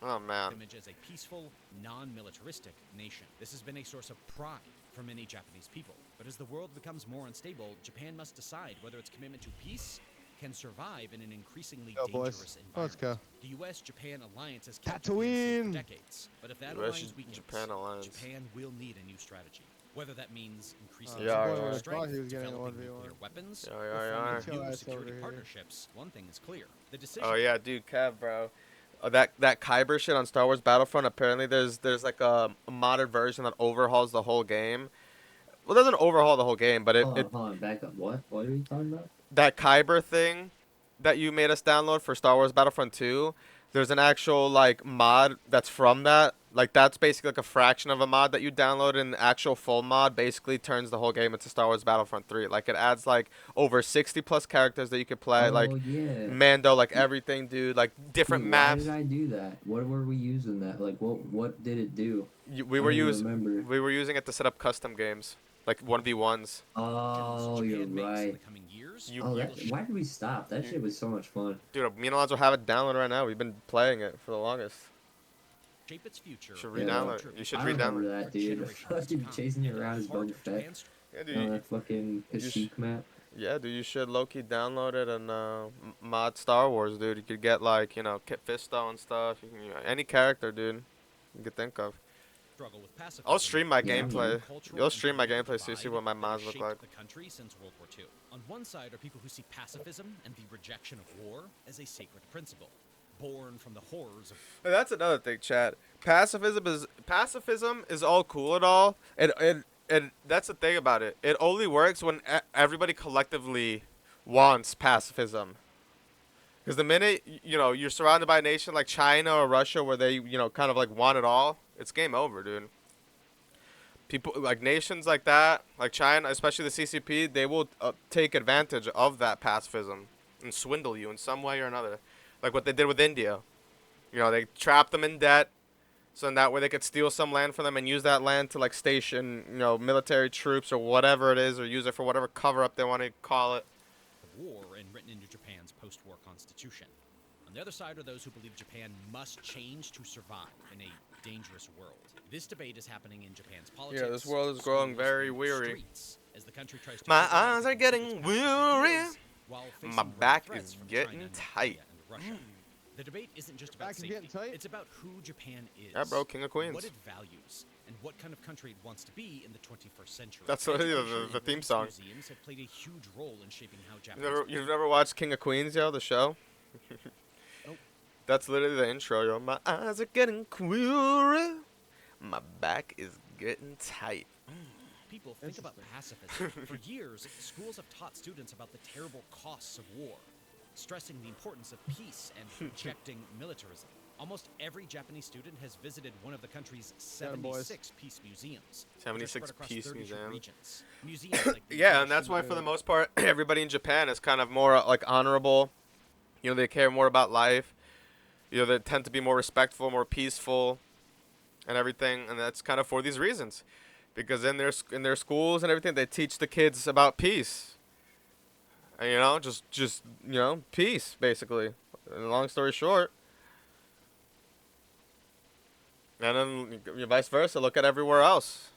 A: Oh, man.
D: image as a peaceful, non-militaristic nation. This has been a source of pride for many Japanese people. But as the world becomes more unstable, Japan must decide whether its commitment to peace can survive in an increasingly
E: Go, boys.
D: dangerous
E: Let's
D: environment.
E: go.
D: The U.S.-Japan alliance has kept Japan safe
E: Tatooine.
D: for decades, but if that
A: US
D: alliance weakens,
A: Japan alliance.
D: Japan will need a new strategy. Whether that means increasing
A: Yeah,
D: its
A: yeah,
D: nuclear
A: yeah.
D: strength,
E: He was getting a
D: developing
E: 1v1.
D: nuclear weapons,
A: Yeah,
D: or
A: yeah,
D: forming
E: yeah.
D: new
E: Chill
D: security
E: over here.
D: partnerships, one thing is clear. The decision
A: Oh yeah, dude, Kev, bro. That Kyber shit on Star Wars Battlefront. Apparently, there's like a modded version that overhauls the whole game. Well, it doesn't overhaul the whole game, but
H: Hold on, back up. What? What are you talking about?
A: that Kyber thing that you made us download for Star Wars Battlefront 2, there's an actual like mod that's from that. Like that's basically like a fraction of a mod that you download, and the actual full mod basically turns the whole game into Star Wars Battlefront 3. Like it adds like over 60 plus characters that you could play, like
H: Oh yeah.
A: Mando, like everything, dude, like different
H: Dude, why
A: maps.
H: did I do that? What were we using that? Like, what did it do?
A: We
H: I
A: were
H: don't even remember.
A: we were using it to set up custom games, like 1v1s.
H: Oh, you're
D: Japan makes in
H: right.
D: the coming years,
A: You,
H: Oh,
A: you
H: why did we stop? That shit was so much fun.
A: dude, me and Alonso have it downloaded right now. We've been playing it for the longest.
D: shape its future.
A: Should
H: Yeah.
A: re-download it. You should
H: I
A: re-download
H: remember
A: it.
H: that, dude. Fucking chasing you around as Boba Fett
A: Yeah,
H: on
A: dude.
H: that fucking
A: You sh-
H: Kashyyyk map.
A: Yeah, dude, you should low-key download it and mod Star Wars, dude. You could get like, Kit Fisto and stuff. You can, any character, dude, you could think of.
D: Struggle with pacifism.
A: I'll stream my
H: Yeah,
A: gameplay.
D: Cultural
A: You'll
D: and
A: stream my
D: political
A: gameplay so you see
D: divide
A: what my
D: that
A: mods
D: has
A: look like.
D: shaped the country since World War II. On one side are people who see pacifism and the rejection of war as a sacred principle, born from the horrors of
A: That's another thing, Chad. Pacifism is all cool and all, and that's the thing about it. It only works when everybody collectively wants pacifism. Because the minute you're surrounded by a nation like China or Russia, where they kind of like want it all, it's game over, dude. People like nations like that, like China, especially the CCP, they will take advantage of that pacifism and swindle you in some way or another, like what they did with India. They trapped them in debt, so in that way they could steal some land from them and use that land to like station, military troops or whatever it is, or use it for whatever cover up they want to call it.
D: war and written into Japan's post-war constitution. On the other side are those who believe Japan must change to survive in a dangerous world. This debate is happening in Japan's politics.
A: Yeah, this world is growing
D: schools,
A: very
D: and
A: weary.
D: streets, as the country tries to
A: My
D: figure out
A: eyes
D: how
A: are
D: to
A: getting
D: keep its
A: weary.
D: ideas while facing
A: My
D: growing
A: back
D: threats
A: is
D: from
A: getting
D: China, North
A: tight.
D: Korea, and Russia. The debate isn't just about
E: Back is
D: safety.
E: getting tight?
D: It's about who Japan is.
A: Yeah, bro, King of Queens.
D: What it values, and what kind of country it wants to be in the 21st century.
A: That's literally the
D: Education and
A: theme
D: religious
A: song.
D: Museums have played a huge role in shaping how Japanese
A: You've never watched King of Queens, yo, the show?
D: Nope.
A: That's literally the intro, yo. My eyes are getting weary. My back is getting tight.
D: people think about pacifism. For years, schools have taught students about the terrible costs of war, stressing the importance of peace and rejecting militarism. Almost every Japanese student has visited one of the country's 76 peace museums. which are
A: 76
D: spread across
A: peace
D: 32
A: museums.
D: regions. Museums like the
A: Yeah, and that's why for the most part, everybody in Japan is kind of more like honorable. They care more about life. They tend to be more respectful, more peaceful, and everything. And that's kind of for these reasons, because in their schools and everything, they teach the kids about peace. And just peace basically. And long story short. And then vice versa. Look at everywhere else.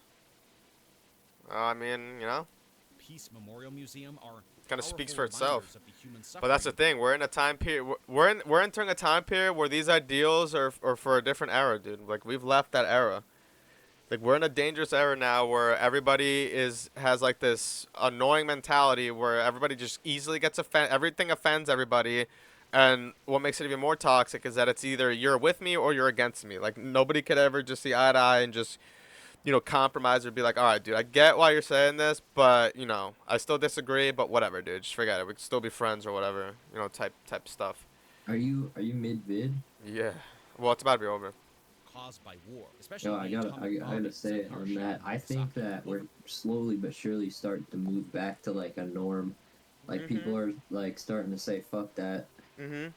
D: Peace Memorial Museum are
A: kind of speaks for
D: powerful
A: itself.
D: reminders of the human
A: But that's the
D: suffering.
A: thing. We're in a time period. We're entering a time period where these ideals are for a different era, dude. Like we've left that era. Like we're in a dangerous era now where everybody has like this annoying mentality where everybody just easily gets offended. Everything offends everybody. And what makes it even more toxic is that it's either you're with me or you're against me. Like nobody could ever just see eye to eye and just compromise or be like, all right, dude, I get why you're saying this, but I still disagree. But whatever, dude, just forget it. We can still be friends or whatever, type stuff.
H: Are you mid vid?
A: Yeah. Well, it's about to be over.
D: Caused by war, especially
H: No, I
D: the
H: gotta
D: atomic
H: I gotta
D: bombs
H: say
D: of
H: on
D: Hiroshima
H: that. I
D: and
H: think
D: Nagasaki.
H: that we're slowly but surely starting to move back to like a norm. Like people are like starting to say fuck that.
A: Mhm.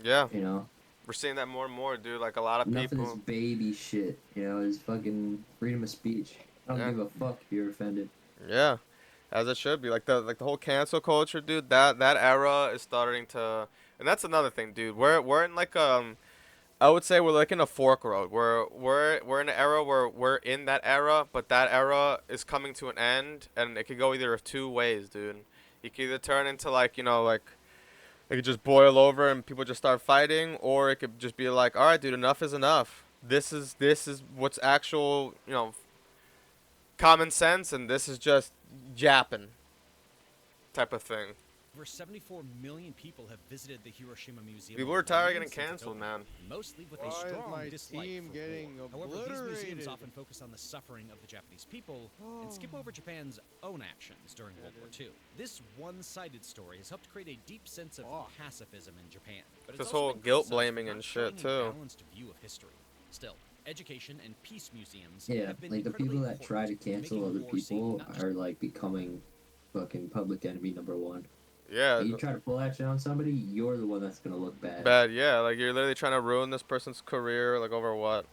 A: Yeah.
H: You know.
A: We're seeing that more and more, dude. Like a lot of
H: Enough of this
A: people.
H: baby shit. You know, it's fucking freedom of speech. I don't
A: Yeah.
H: give a fuck if you're offended.
A: Yeah. As it should be. Like the whole cancel culture, dude. That era is starting to, and that's another thing, dude. We're in like I would say we're like in a fork road. We're in an era where we're in that era, but that era is coming to an end, and it could go either of two ways, dude. You could either turn into like It could just boil over and people just start fighting, or it could just be like, all right, dude, enough is enough. This is what's actual, common sense, and this is just japping type of thing.
D: Over 74 million people have visited the Hiroshima Museum.
A: People are tired of getting
D: since its
A: canceled,
D: opening,
A: man.
D: Mostly with
E: Why
D: a
E: is
D: strong
E: my
D: dislike
E: team
D: for
E: getting
D: war. However, these museums
E: obliterated?
D: often focus on the suffering of the Japanese people and skip over Japan's own actions during World War II. This one-sided story has helped create a deep sense of pacifism in Japan. But it's
A: This
D: also
A: whole
D: been
A: guilt
D: criticized for
A: blaming
D: not
A: and shit,
D: showing a
A: too.
D: balanced view of history. Still, education and peace museums
H: Yeah,
D: have been
H: like the people
D: incredibly
H: that try to
D: important in
H: cancel
D: making
H: other
D: war seem
H: people
D: not just
H: are like becoming fucking public enemy number one.
A: Yeah,
H: Like, you try to pull that shit on somebody, you're the one that's gonna look bad.
A: bad. Yeah, like you're literally trying to ruin this person's career, like over what?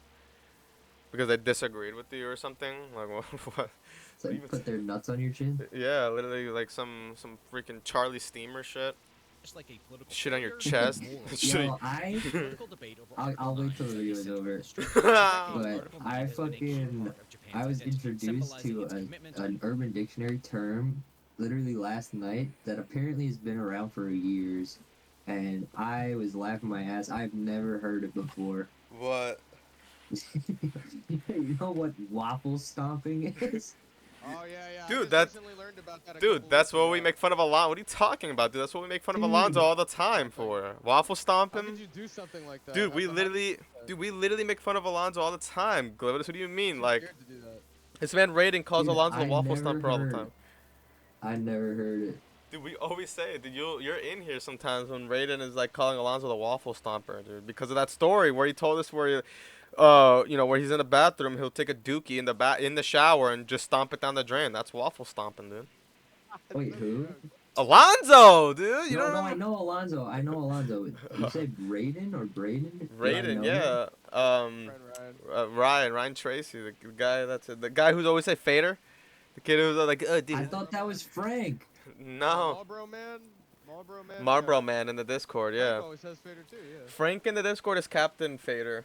A: Because they disagreed with you or something? Like what?
H: It's like put their nuts on your chin.
A: Yeah, literally like some freaking Charlie Steamer shit.
D: just like a political
A: Shit on your
D: failure,
A: chest.
D: moral
A: Shit.
H: Yo, I
D: political debate over
H: I'll
D: Article
H: wait
D: 9
H: till the
D: is
H: video
D: a
H: is
D: central
H: over.
D: mystery. For decades,
H: But
D: Article 9
H: I
D: has been a key
H: fucking
D: part of Japan's
H: I was
D: identity,
H: introduced
D: symbolizing
H: to
D: its commitment
H: an
D: to
H: Urban Dictionary term literally last night that apparently has been around for years, and I was laughing my ass. I've never heard it before.
A: What?
H: You know what waffle stomping is?
E: Oh yeah.
A: Dude,
E: I just
A: that's
E: recently learned about that.
A: Dude, that's what we make fun of Alonzo. What are you talking about, dude? That's what we make fun of Alonzo
H: Dude.
A: all the time for. Waffle
E: How
A: stomping?
E: could you do something like that?
A: Dude, we
E: How-
A: literally make fun of Alonzo all the time. Glivis, what do you mean?
E: Too
A: Like,
E: scared to do that.
A: this man Raiden calls
H: Dude,
A: Alonzo a
H: I
A: waffle
H: never
A: stomper all the
H: heard
A: time.
H: it. I never heard it.
A: Dude, we always say it. Dude, you're in here sometimes when Raiden is like calling Alonzo the waffle stomper, dude, because of that story where he told us where, where he's in the bathroom, he'll take a dookie in the shower and just stomp it down the drain. That's waffle stomping, dude.
H: Wait, who?
A: Alonzo, dude, you
H: No,
A: know
H: I know Alonzo. I know Alonzo. You said Raiden or Braden? Do I
A: Raiden,
H: know
A: yeah.
H: him?
E: Friend Ryan.
A: Ryan Tracy, the guy that's it. The guy who's always say Fader. The kid who's like, dude.
H: I thought that was Frank.
A: No.
E: Marlboro man.
A: Marlboro
E: yeah.
A: Man in the Discord,
E: Frank
A: yeah.
E: always says Fader too. Yeah.
A: Frank in the Discord is Captain Fader.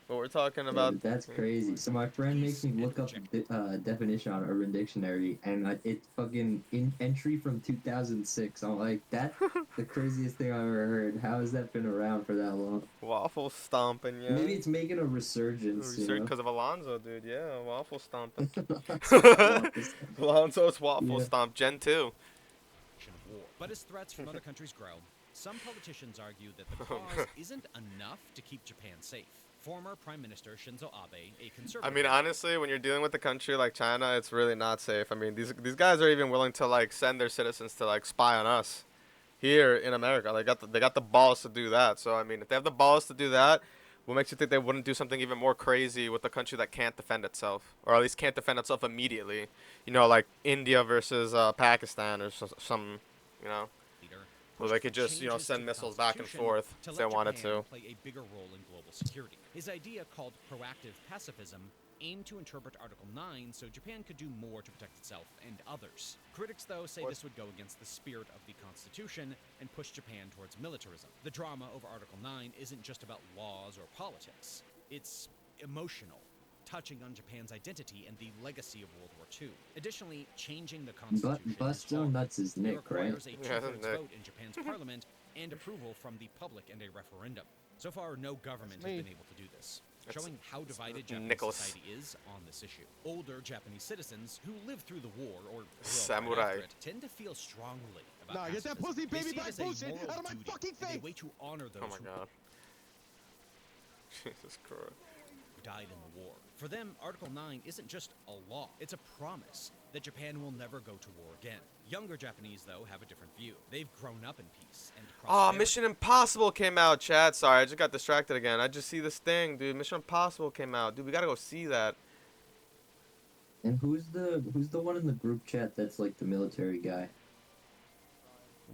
A: But we're talking about.
H: Dude, that's crazy. So my friend makes me look up the definition on Urban Dictionary, and it's fucking entry from 2006. I'm like, that's the craziest thing I've ever heard. How has that been around for that long?
A: Waffle stomping, yeah.
H: Maybe it's making a resurgence.
A: Because of Alonzo, dude. Yeah, waffle stomping.
H: Waffle
A: Alonzo's waffle
H: Yeah.
A: stomp, Gen 2.
D: of war. But as threats from other countries grow, some politicians argue that the cause isn't enough to keep Japan safe. Former Prime Minister Shinzo Abe, a conservative.
A: I mean, honestly, when you're dealing with a country like China, it's really not safe. I mean, these guys are even willing to like send their citizens to like spy on us here in America. They got the balls to do that. So I mean, if they have the balls to do that, what makes you think they wouldn't do something even more crazy with a country that can't defend itself, or at least can't defend itself immediately? You know, like India versus Pakistan or some, you know. Well, they could just, send missiles back and forth if they wanted to.
D: Play a bigger role in global security. His idea, called proactive pacifism, aimed to interpret Article 9 so Japan could do more to protect itself and others. Critics, though, say this would go against the spirit of the Constitution and push Japan towards militarism. The drama over Article 9 isn't just about laws or politics. It's emotional, touching on Japan's identity and the legacy of World War II. Additionally, changing the Constitution
H: Bust
D: is
H: Joe
D: hard.
H: Nuts is
D: It
H: Nick, right?
D: requires a
A: Yeah,
D: two-thirds
A: Nick.
D: vote in Japan's parliament and approval from the public and a referendum. So far, no government has
E: me.
D: been able to do this,
A: That's-
D: showing how divided Japanese
A: Nicholas.
D: society is on this issue. Older Japanese citizens who lived through the war or grew up right
A: Samurai.
D: after it tend to feel strongly about
E: Nah, get that
D: pacifism.
E: pussy
D: They
E: baby
D: see it
E: back
D: as a
E: bullshit
D: moral
E: out of my
D: duty
E: fucking
D: and
E: face!
D: a way to honor those
A: Oh my
D: who
A: god. Jesus Christ.
D: died in the war. For them, Article 9 isn't just a law, it's a promise that Japan will never go to war again. Younger Japanese, though, have a different view. They've grown up in peace and
A: Oh,
D: prosperity.
A: Mission Impossible came out, Chad. Sorry, I just got distracted again. I just see this thing, dude. Mission Impossible came out. Dude, we gotta go see that.
H: And who's the one in the group chat that's like the military guy?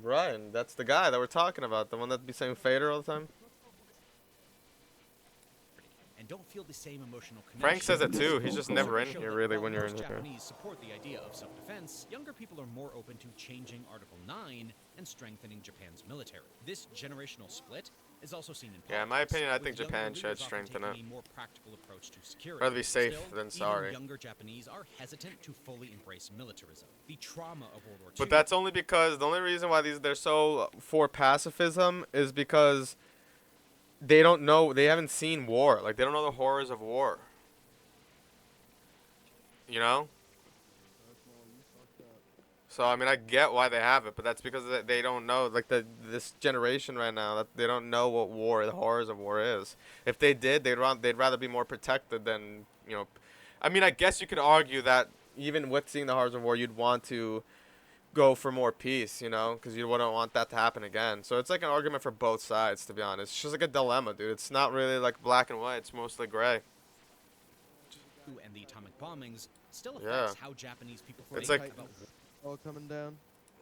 A: Ryan, that's the guy that we're talking about. The one that be saying Fader all the time.
D: And don't feel the same emotional connection.
A: Frank says it too. He's
H: This
A: just
H: is
A: never in
D: Show
A: here,
D: that
A: really,
D: while
A: when you're in
D: most
A: here.
D: Japanese support the idea of self-defense, younger people are more open to changing Article 9 and strengthening Japan's military. This generational split is also seen in
A: Yeah, in my
D: politics,
A: opinion, I
D: with
A: think
D: younger
A: Japan should
D: leaders often
A: strengthen
D: taking
A: it.
D: a more practical approach to security.
A: Rather be safe
D: Still,
A: than
D: even
A: sorry.
D: younger Japanese are hesitant to fully embrace militarism. The trauma of World War II.
A: But that's only because the only reason why they're so for pacifism is because they don't know, they haven't seen war. Like, they don't know the horrors of war. You know? So I mean, I get why they have it, but that's because they don't know, like this generation right now, that they don't know what war, the horrors of war is. If they did, they'd rather be more protected than, you know. I mean, I guess you could argue that even with seeing the horrors of war, you'd want to go for more peace, you know, because you wouldn't want that to happen again. So it's like an argument for both sides, to be honest. It's just like a dilemma, dude. It's not really like black and white. It's mostly gray.
D: And the atomic bombings still
A: Yeah.
D: affects how Japanese people
A: It's
D: think
A: like-
D: about
E: All coming down.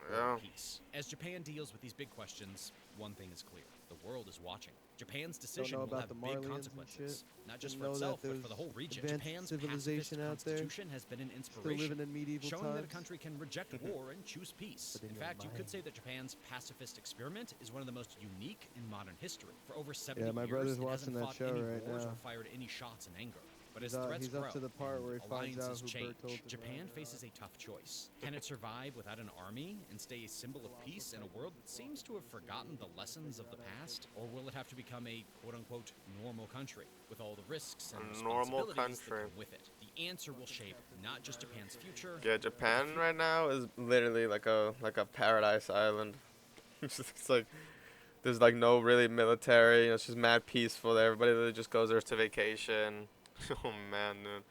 A: Yeah.
D: peace. As Japan deals with these big questions, one thing is clear: the world is watching. Japan's decision will
E: about
D: have
E: the
D: big
E: Marlians and
D: consequences,
E: shit.
D: not just
E: Didn't
D: for
E: know that
D: itself, but
E: there's
D: for the whole region.
E: advanced
D: Japan's
E: civilization
D: pacifist
E: out there,
D: constitution has been an
E: Still
D: inspiration,
E: living in medieval
D: showing that a
E: times.
D: country can reject war and choose peace.
E: But in
D: In
E: your
D: fact, you could
E: mind.
D: say that Japan's pacifist experiment is one of the most unique in modern history. For over 70
E: Yeah, my
D: years,
E: brother's
D: it
E: watching
D: hasn't
E: that
D: fought
E: show
D: any
E: right
D: wars
E: now.
D: or fired any shots in anger. But as
E: He's
D: threats
E: he's up
D: grow
E: to the part
D: and
E: where he finds out
D: alliances
E: who
D: change,
E: Bertolt is
D: Japan
E: around.
D: faces a tough choice. Can it survive without an army and stay a symbol of peace in a world that seems to have forgotten the lessons of the past? Or will it have to become a quote-unquote normal country with all the risks and
A: A normal
D: responsibilities that
A: country.
D: come with it? The answer will shape not just Japan's future.
A: Yeah, Japan right now is literally like a paradise island. It's like there's like no really military. You know, it's just mad peaceful there. Everybody really just goes there to vacation. Oh man, dude.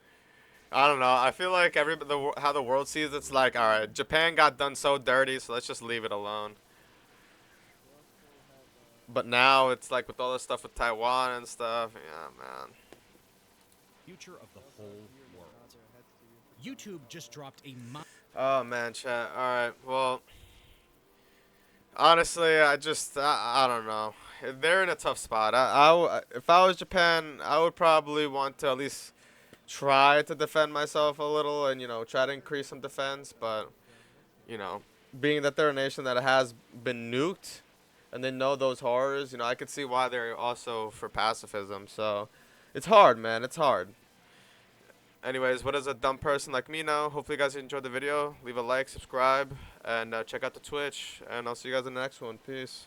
A: I don't know. I feel like how the world sees it's like, all right, Japan got done so dirty, so let's just leave it alone. But now it's like with all this stuff with Taiwan and stuff. Yeah, man.
D: Future of the whole world. YouTube just dropped a
A: Oh man, chat. All right. Well, honestly, I don't know. They're in a tough spot. If I was Japan, I would probably want to at least try to defend myself a little and, you know, try to increase some defense. But, you know, being that they're a nation that has been nuked and they know those horrors, you know, I could see why they're also for pacifism. So it's hard, man. It's hard. Anyways, what does a dumb person like me know? Hopefully you guys enjoyed the video. Leave a like, subscribe, and check out the Twitch. And I'll see you guys in the next one. Peace.